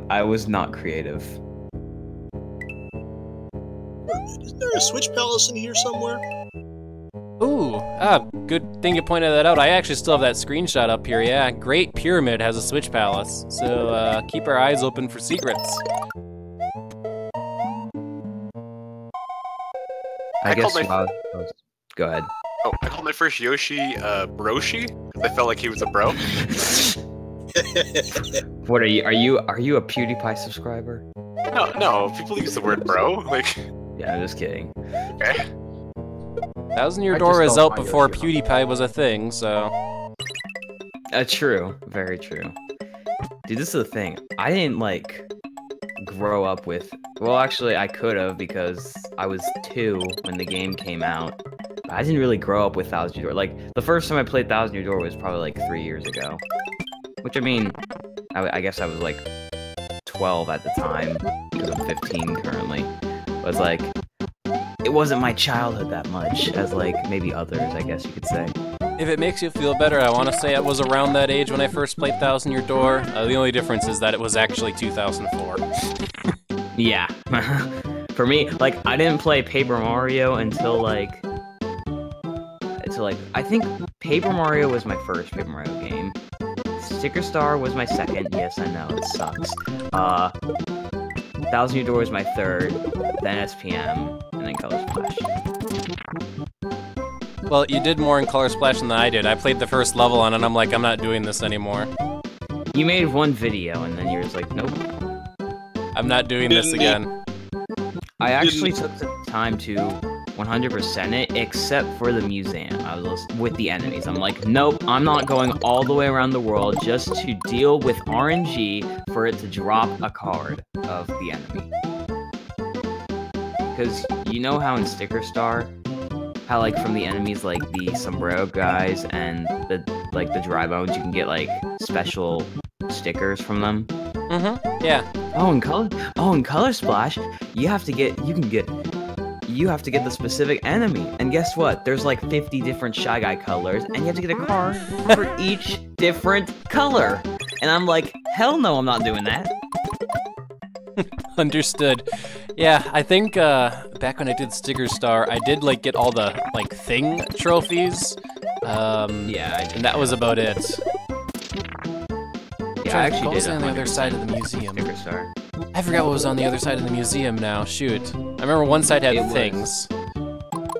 E: I was not creative.
C: Is there a Switch Palace in here somewhere?
A: Ooh, good thing you pointed that out. I actually still have that screenshot up here, yeah. Great Pyramid has a Switch Palace, so keep our eyes open for secrets.
E: I guess go ahead.
B: Oh, I called my first Yoshi Broshi because I felt like he was a bro.
E: What are you? Are you a PewDiePie subscriber?
B: No, people use the word bro. Like,
E: yeah, I'm just kidding.
B: Okay.
A: Thousand Year Door is out before PewDiePie was a thing, so.
E: True, very true. Dude, this is the thing. I didn't like grow up with. Well, actually, I could have because I was 2 when the game came out. But I didn't really grow up with Thousand Year Door. Like the first time I played Thousand Year Door was probably like 3 years ago. Which I mean, I guess I was like 12 at the time because I'm 15 currently. But it's like, it wasn't my childhood that much as like maybe others, I guess you could say.
A: If it makes you feel better, I want to say I was around that age when I first played Thousand Year Door. The only difference is that it was actually 2004.
E: Yeah. For me, like, I didn't play Paper Mario until like I think Paper Mario was my first Paper Mario game. Sticker Star was my second. Yes, I know it sucks. Thousand Year Door was my third. Then SPM, and then Color Splash.
A: Well, you did more in Color Splash than I did. I played the first level on it, and I'm like, I'm not doing this anymore.
E: You made one video, and then you were just like, nope.
A: I'm not doing this again.
E: I actually took the time to 100% it, except for the museum. I was with the enemies. I'm like, nope, I'm not going all the way around the world just to deal with RNG for it to drop a card of the enemy. Because you know how in Sticker Star, how like from the enemies like the sombrero guys and the dry bones, you can get like special stickers from them.
A: Mm-hmm. Yeah.
E: Oh, in Color Splash, you have to get the specific enemy. And guess what? There's like 50 different Shy Guy colors, and you have to get a card for each different color. And I'm like, hell no, I'm not doing that.
A: Understood. Yeah, I think back when I did Sticker Star, I did like get all the like thing trophies.
E: Yeah, I did.
A: And that was about it.
E: Yeah, I actually did
A: on the other side of the museum.
E: Sticker Star.
A: I forgot what was on the other side of the museum now. Shoot. I remember one side had things.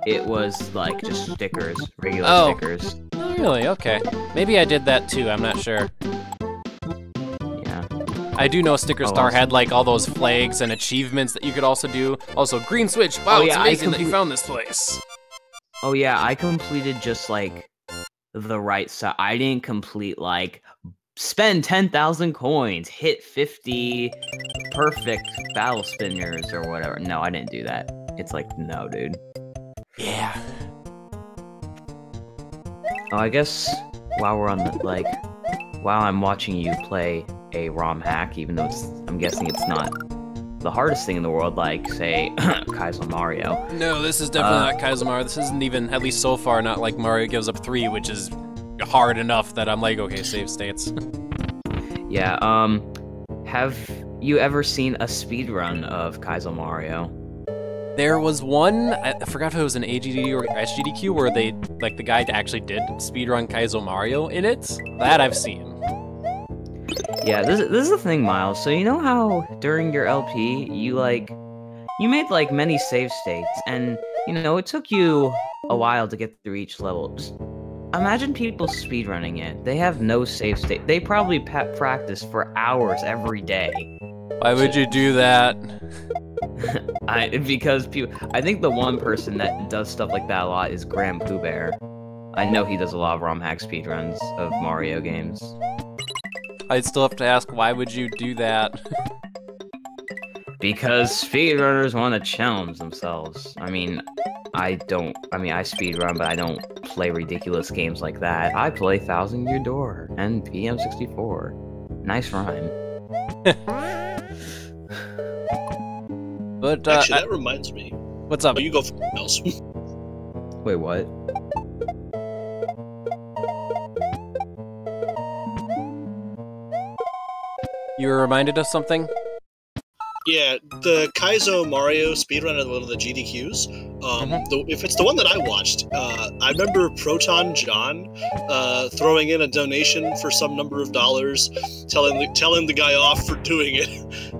E: It was like just stickers, regular stickers.
A: Oh, really? Okay. Maybe I did that too, I'm not sure.
E: Yeah.
A: I do know Sticker Star had like all those flags and achievements that you could also do. Also, green switch. Wow, it's amazing that you found this place.
E: Oh yeah, I completed just like the right side. I didn't complete like spend 10,000 coins, hit 50 perfect battle spinners or whatever. No, I didn't do that. It's like, no, dude.
A: Yeah.
E: Oh, I guess while we're on the, like, while I'm watching you play a ROM hack, even though I'm guessing it's not the hardest thing in the world, like, say, Kaizo Mario.
A: No, this is definitely not Kaizo Mario. This isn't even, at least so far, not like Mario Gives Up 3, which is hard enough that I'm like, okay, save states.
E: Yeah, have you ever seen a speedrun of Kaizo Mario?
A: There was one, I forgot if it was an AGD or SGDQ, where they, like, the guy actually did speedrun Kaizo Mario in it. That I've seen.
E: Yeah, this is the thing, Miles. So you know how during your LP, you made, like, many save states, and, you know, it took you a while to get through each level. Just imagine people speedrunning it. They have no save state. They probably practice for hours every day.
A: Why would you do that?
E: Because I think the one person that does stuff like that a lot is Graham Pooh Bear. I know he does a lot of ROM hack speedruns of Mario games.
A: I'd still have to ask, why would you do that?
E: Because speedrunners want to challenge themselves. I mean, I speedrun, but I don't play ridiculous games like that. I play Thousand Year Door and PM64. Nice rhyme.
A: But
C: actually, that reminds me.
A: What's up?
C: Oh, you go for else.
E: Wait, what?
A: You were reminded of something?
C: Yeah, the Kaizo Mario speedrun of one of the GDQs. If it's the one that I watched, I remember Proton John throwing in a donation for some number of dollars, telling the guy off for doing it.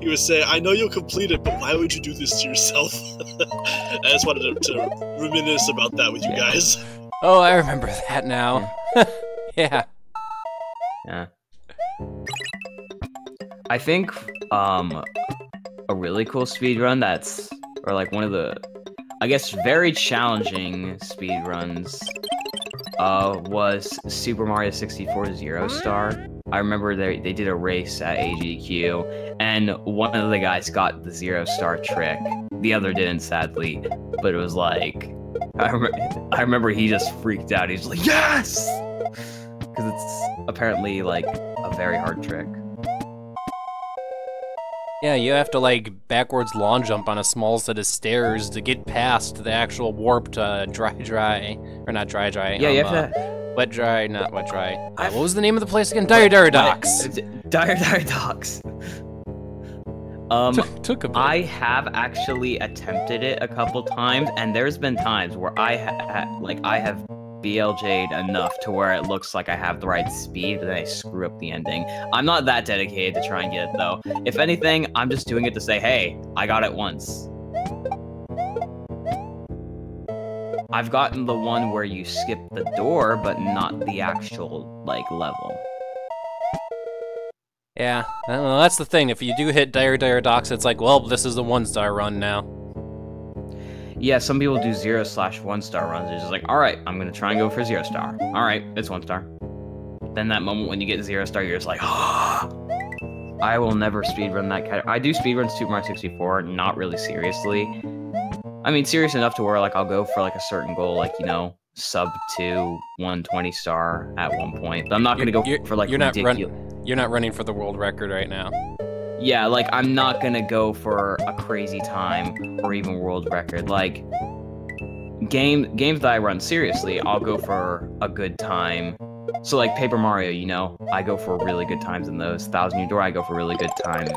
C: He was saying, "I know you'll complete it, but why would you do this to yourself?" I just wanted to reminisce about that with you guys.
A: Oh, I remember that now. Yeah.
E: Yeah. I think a really cool speedrun or like one of the, I guess, very challenging speedruns was Super Mario 64 Zero Star. I remember they did a race at AGQ, and one of the guys got the Zero Star trick. The other didn't, sadly, but it was like, I remember he just freaked out. He's like, yes! Because it's apparently like a very hard trick.
A: Yeah, you have to like backwards long jump on a small set of stairs to get past the actual warped dry, or not dry.
E: Yeah, you have to.
A: Wet dry, not wet dry. What was the name of the place again? Dire Docks.
E: Dire Docks.
A: Took a bit.
E: I have actually attempted it a couple times, and there's been times where I have BLJ'd enough to where it looks like I have the right speed, but then I screw up the ending. I'm not that dedicated to try and get it though. If anything, I'm just doing it to say, hey, I got it once. I've gotten the one where you skip the door, but not the actual, like, level.
A: Yeah, I don't know, that's the thing. If you do hit Dire Docks, it's like, well, this is the 1-star run now.
E: Yeah, some people do 0/1-star runs. It's just like, alright, I'm gonna try and go for 0-star. Alright, it's 1-star. Then that moment when you get 0-star, you're just like, I will never speedrun that category. I do speedrun Super Mario 64, not really seriously. I mean, serious enough to where, like, I'll go for, like, a certain goal, like, you know, sub to 120-star at one point. But I'm not gonna go for, like, ridiculous.
A: You're not running for the world record right now.
E: Yeah, like, I'm not gonna go for a crazy time or even world record. Like, games that I run seriously, I'll go for a good time. So, like, Paper Mario, you know, I go for really good times in those. Thousand Year Door, I go for really good times.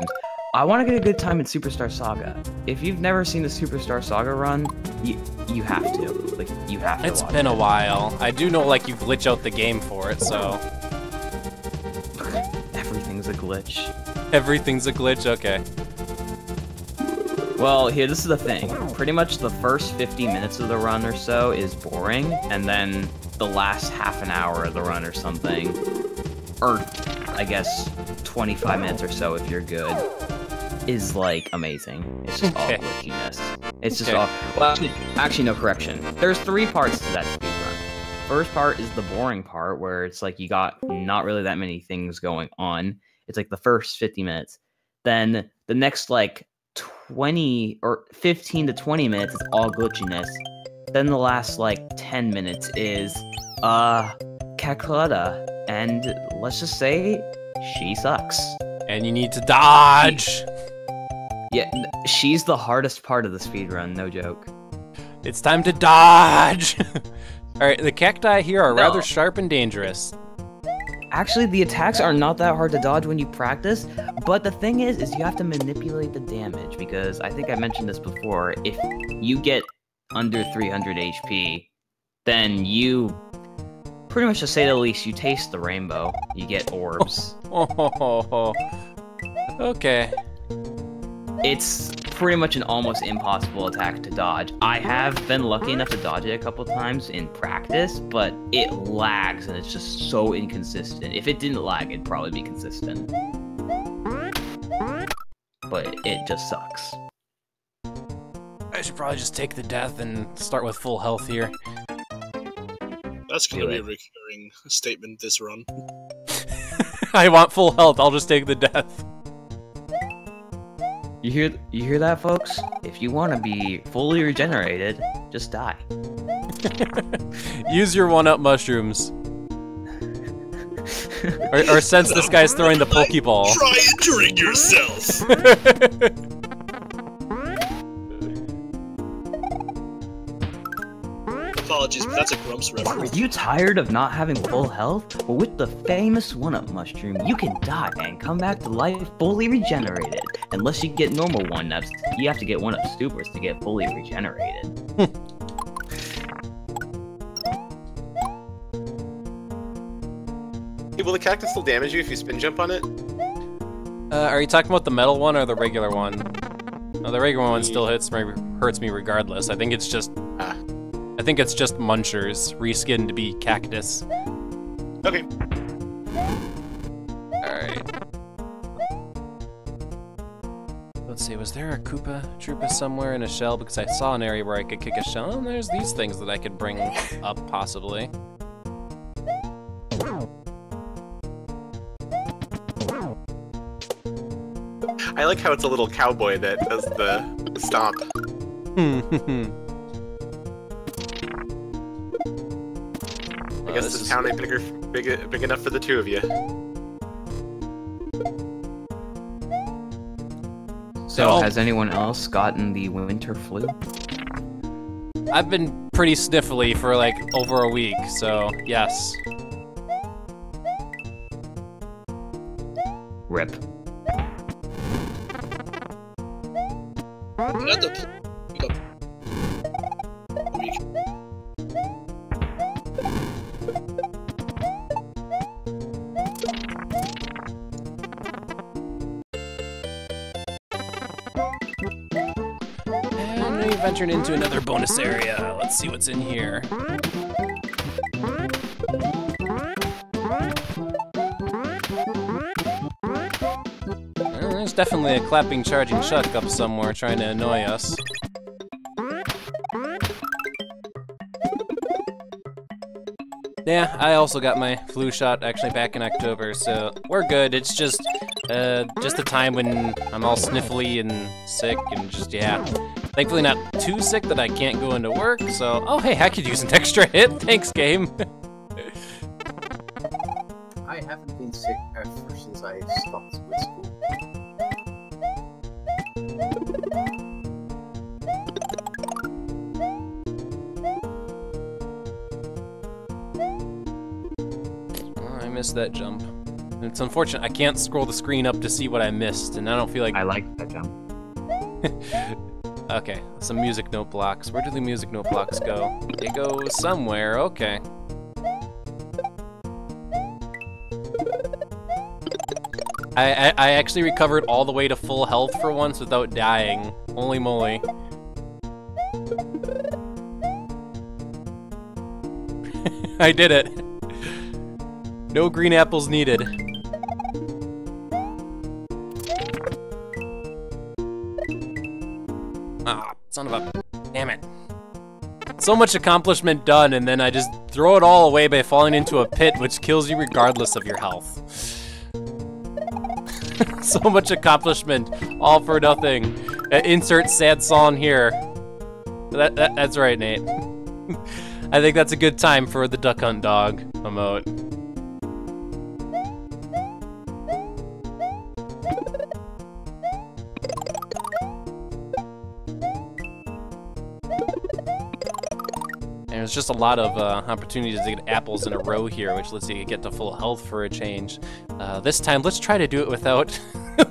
E: I want to get a good time in Superstar Saga. If you've never seen the Superstar Saga run, you have to. Like, you have to.
A: It's been a while. I do know, like, you glitch out the game for it, so...
E: Everything's a glitch.
A: Everything's a glitch? Okay.
E: Well, here, this is the thing. Pretty much the first 50 minutes of the run or so is boring, and then the last half an hour of the run or something, or I guess 25 minutes or so if you're good, is, like, amazing. It's just all glitchiness. It's just all... Well, actually, no, correction. There's 3 parts to that speedrun. First part is the boring part, where it's like you got not really that many things going on. It's like the first 50 minutes. Then the next, like, 20 or 15 to 20 minutes is all glitchiness. Then the last, like, 10 minutes is, Kaklada. And let's just say, she sucks. And
A: you need to dodge!
E: Yeah, she's the hardest part of the speedrun, no joke.
A: It's time to dodge! Alright, the cacti here are rather sharp and dangerous.
E: Actually, the attacks are not that hard to dodge when you practice, but the thing is you have to manipulate the damage, because I think I mentioned this before, if you get under 300 HP, then you, pretty much to say the least, you taste the rainbow. You get orbs.
A: Okay.
E: It's pretty much an almost impossible attack to dodge. I have been lucky enough to dodge it a couple times in practice, but it lags and it's just so inconsistent. If it didn't lag, it'd probably be consistent. But it just sucks.
A: I should probably just take the death and start with full health here.
C: That's gonna be a recurring statement this run.
A: I want full health, I'll just take the death.
E: You hear that, folks? If you want to be fully regenerated, just die.
A: Use your 1-up mushrooms. or since this guy's throwing the Pokeball.
C: Try injuring yourself! Apologies, but that's a Grumps reference.
E: Are you tired of not having full health? Well, with the famous 1-up mushroom, you can die and come back to life fully regenerated. Unless you get normal 1-ups, you have to get 1-up supers to get fully regenerated.
B: Hey, will the cactus still damage you if you spin jump on it?
A: Are you talking about the metal one or the regular one? No, the regular one still hurts me regardless. I think it's just munchers reskinned to be cactus.
B: Okay.
A: Alright. Let's see, was there a Koopa Troopa somewhere in a shell? Because I saw an area where I could kick a shell, and there's these things that I could bring up, possibly.
B: I like how it's a little cowboy that does the stomp. I guess this town ain't big enough for the two of you.
E: So, has anyone else gotten the winter flu?
A: I've been pretty sniffly for like over a week, so yes.
E: Rip.
C: got the...
A: And we've entered into another bonus area. Let's see what's in here. There's definitely a clapping, charging shuck up somewhere trying to annoy us. Yeah, I also got my flu shot actually back in October, so we're good. It's just a time when I'm all sniffly and sick and just, yeah. Thankfully not too sick that I can't go into work, so... Oh, hey, I could use an extra hit. Thanks, game.
D: I haven't been sick ever since I stopped with school.
A: Oh, I missed that jump. It's unfortunate. I can't scroll the screen up to see what I missed, and I don't feel like...
E: I like that jump.
A: Okay, some music note blocks. Where do the music note blocks go? They go somewhere, okay. I actually recovered all the way to full health for once without dying. Holy moly. I did it. No green apples needed. Ah, son of a... Damn it. So much accomplishment done, and then I just throw it all away by falling into a pit, which kills you regardless of your health. So much accomplishment, all for nothing. Insert sad song here. That's right, Nate. I think that's a good time for the Duck Hunt Dog emote. There's just a lot of opportunities to get apples in a row here, which lets you get to full health for a change. This time, let's try to do it without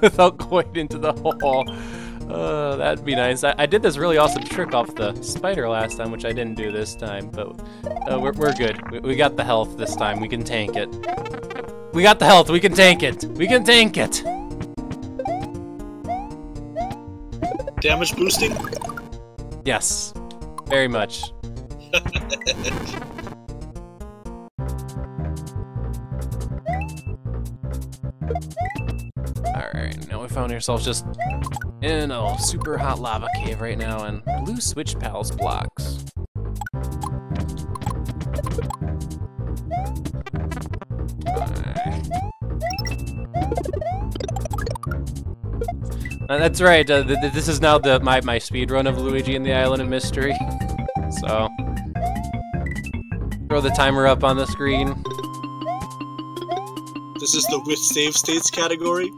A: without going into the hole. That'd be nice. I did this really awesome trick off the spider last time, which I didn't do this time, but we're good. We got the health this time. We can tank it. We got the health. We can tank it. We can tank it.
C: Damage boosting?
A: Yes, very much. Alright, now we found ourselves just in a super hot lava cave right now, and blue switch pals blocks. That's right, this is now my speedrun of Luigi and the Island of Mystery. So, throw the timer up on the screen.
C: This is the with save states category?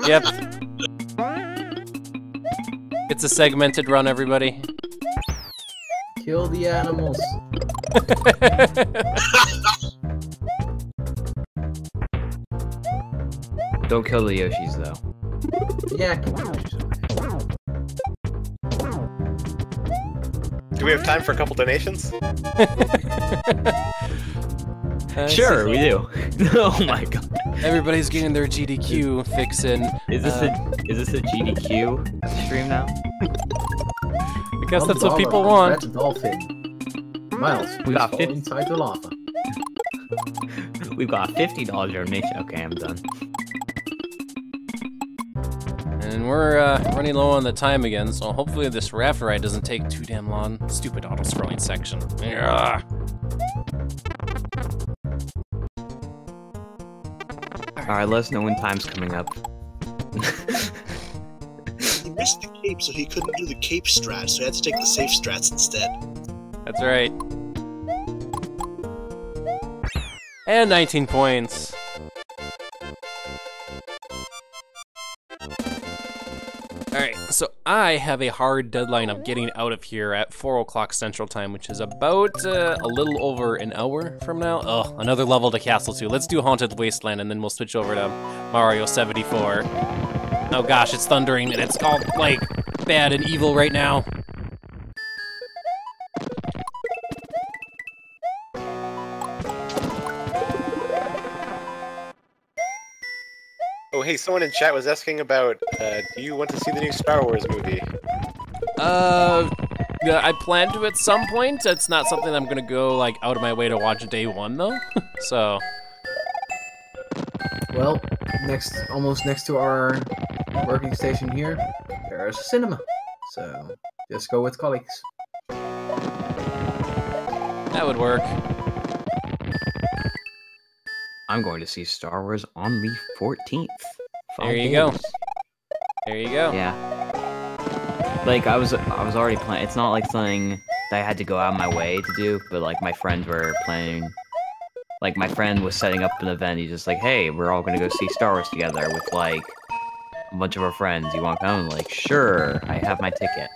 A: Yep. It's a segmented run, everybody.
D: Kill the animals.
E: Don't kill the Yoshis, though.
D: Yeah, kill the Yoshis.
B: Do we have time for a couple donations?
E: Sure, we do. Oh my god.
A: Everybody's getting their GDQ fixin'.
E: Is this a GDQ stream now?
A: I guess that's what people want.
D: Red dolphin. Miles,
E: we got
D: fall
E: 50
D: inside the lava.
E: We've got $50 donation. Okay, I'm done.
A: And we're running low on the time again, so hopefully this raft ride doesn't take too damn long. Stupid auto-scrolling section. Ugh.
E: Alright, let us know when time's coming up.
C: He missed the cape, so he couldn't do the cape strat, so he had to take the safe strats instead.
A: That's right. And 19 points. Alright, so I have a hard deadline of getting out of here at 4 o'clock Central Time, which is about a little over an hour from now. Oh, another level to Castle 2. Let's do Haunted Wasteland, and then we'll switch over to Mario 74. Oh gosh, it's thundering and it's all, like, bad and evil right now.
B: Oh, hey, someone in chat was asking about, do you want to see the new Star Wars movie?
A: Yeah, I plan to at some point. It's not something I'm gonna go, like, out of my way to watch day one, though. So...
D: Well, almost next to our working station here, there's a cinema. So, just go with colleagues.
A: that would work.
E: I'm going to see Star Wars on the 14th.
A: There you go. There you go.
E: Yeah. Like, I was already planning. It's not like something that I had to go out of my way to do, but like my friends were planning. Like my friend was setting up an event. He's just like, "Hey, we're all gonna go see Star Wars together with like a bunch of our friends. You want to come?" I'm like, "Sure, I have my ticket."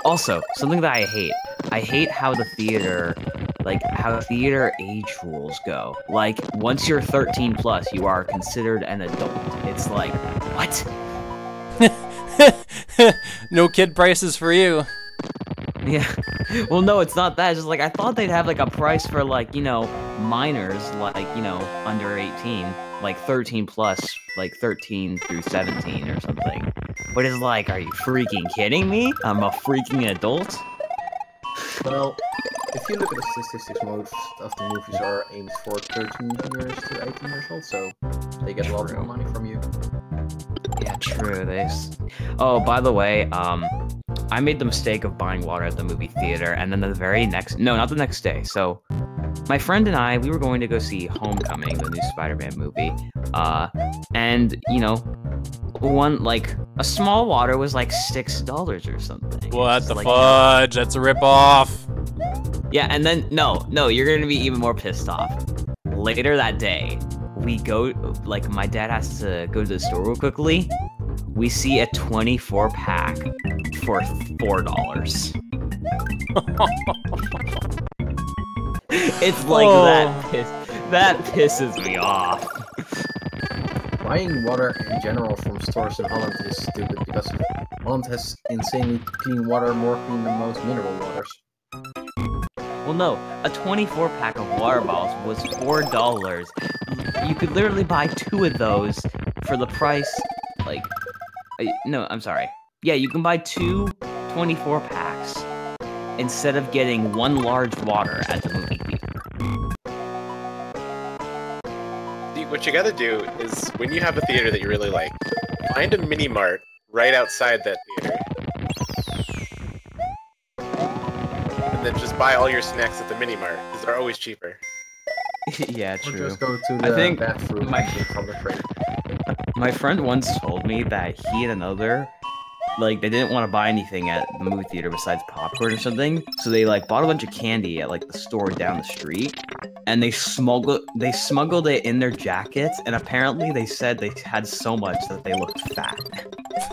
E: Also, something that I hate. I hate how the theater, like how theater age rules go. Like once you're 13 plus, you are considered an adult. It's like, what?
A: No kid prices for you.
E: Yeah. Well, no, it's not that. It's just like, I thought they'd have, like, a price for, like, you know, minors, like, you know, under 18. Like, 13 plus, like, 13 through 17 or something. But it's like, are you freaking kidding me? I'm a freaking adult?
D: Well, if you look at the statistics, most of the movies are aimed for 13 years to 18 years old, so they get a lot more money from you.
E: Yeah, true. Oh, by the way, I made the mistake of buying water at the movie theater, and then the very next... No, not the next day. So, my friend and I, we were going to go see Homecoming, the new Spider-Man movie. And, you know, a small water was like $6 or something.
A: What the
E: like,
A: fudge? That's a ripoff.
E: Yeah, and then, no, you're gonna be even more pissed off. Later that day, we go, like, my dad has to go to the store real quickly. We see a 24-pack for $4. It's like that pisses me off.
D: Buying water in general from stores in Holland is stupid because Holland has insanely clean water, more clean than most mineral waters.
E: Well, no, a 24-pack of water bottles was $4. You could literally buy 2 of those for the price, like... No, I'm sorry. Yeah, you can buy 2 24-packs instead of getting 1 large water at the movie theater.
B: See, what you gotta do is, when you have a theater that you really like, find a mini-mart right outside that theater. And then just buy all your snacks at the mini-mart, because they're always cheaper.
E: Yeah,
D: Or
E: true.
D: just go to the bathroom and get from the train.
E: My friend once told me that he and another, like, they didn't want to buy anything at the movie theater besides popcorn or something, so they, like, bought a bunch of candy at, like, the store down the street, and they smuggled it in their jackets, and apparently they said they had so much that they looked fat.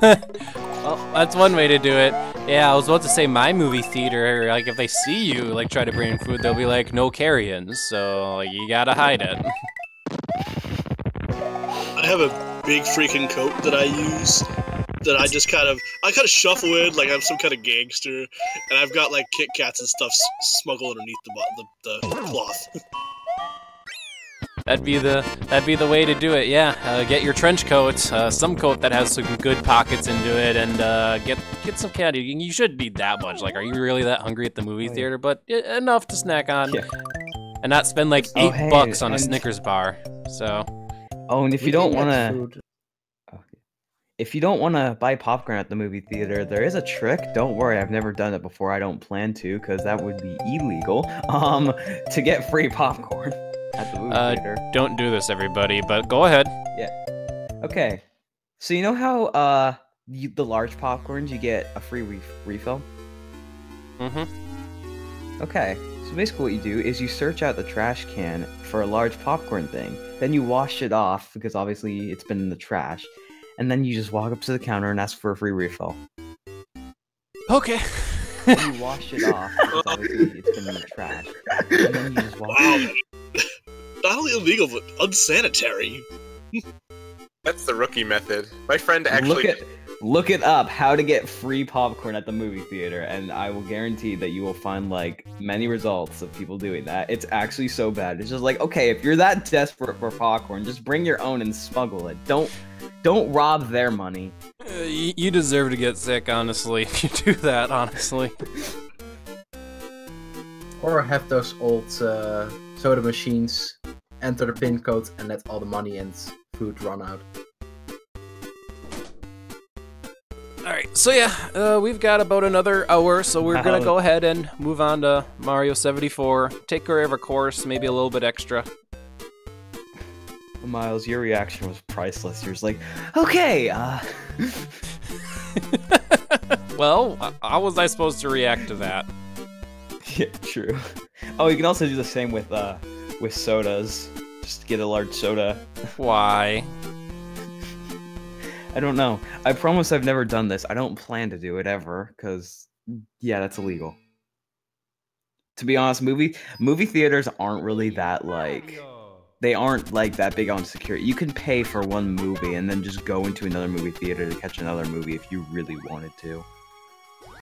A: Well, that's one way to do it. Yeah, I was about to say my movie theater, like, if they see you, like, try to bring in food, they'll be like, no carry-ins, so, like, you gotta hide it.
C: I have a big freaking coat that I use that I just kind of shuffle in like I'm some kind of gangster, and I've got like Kit Kats and stuff smuggled underneath the cloth.
A: That'd be the way to do it. Yeah, get your trench coat, some coat that has some good pockets into it, and get some candy. You shouldn't need that much. Like, are you really that hungry at the movie theater? But enough to snack on, and not spend like $8 on a Snickers bar. So.
E: Oh, and if you don't want to buy popcorn at the movie theater, there is a trick. Don't worry, I've never done it before. I don't plan to, because that would be illegal. To get free popcorn at the movie theater.
A: Don't do this, everybody, but go ahead.
E: Yeah. Okay. So you know how the large popcorns you get a free refill?
A: Mm-hmm.
E: Okay. So basically what you do is you search out the trash can for a large popcorn thing. Then you wash it off, because obviously it's been in the trash. And then you just walk up to the counter and ask for a free refill.
A: Okay.
E: Then you wash it off, because obviously it's been in the trash. And then you just walk
C: Wow. Not only illegal, but unsanitary.
B: That's the rookie method. My friend actually.
E: Look it up, how to get free popcorn at the movie theater, and I will guarantee that you will find like many results of people doing that. It's actually so bad. It's just like, okay, if you're that desperate for popcorn, just bring your own and smuggle it. Don't rob their money.
A: You deserve to get sick, honestly, if you do that, honestly.
D: Or have those old soda machines, enter the pin code, and let all the money and food run out.
A: Alright, so yeah, we've got about another hour, so we're gonna go ahead and move on to Mario 74. Take care of our course, maybe a little bit extra.
E: Miles, your reaction was priceless. You're just like, okay,
A: Well, how was I supposed to react to that?
E: Yeah, true. Oh, you can also do the same with sodas. Just get a large soda.
A: Why?
E: I don't know. I promise I've never done this. I don't plan to do it ever, because, yeah, that's illegal. To be honest, movie theaters aren't really that, like... They aren't, like, that big on security. You can pay for one movie and then just go into another movie theater to catch another movie if you really wanted to.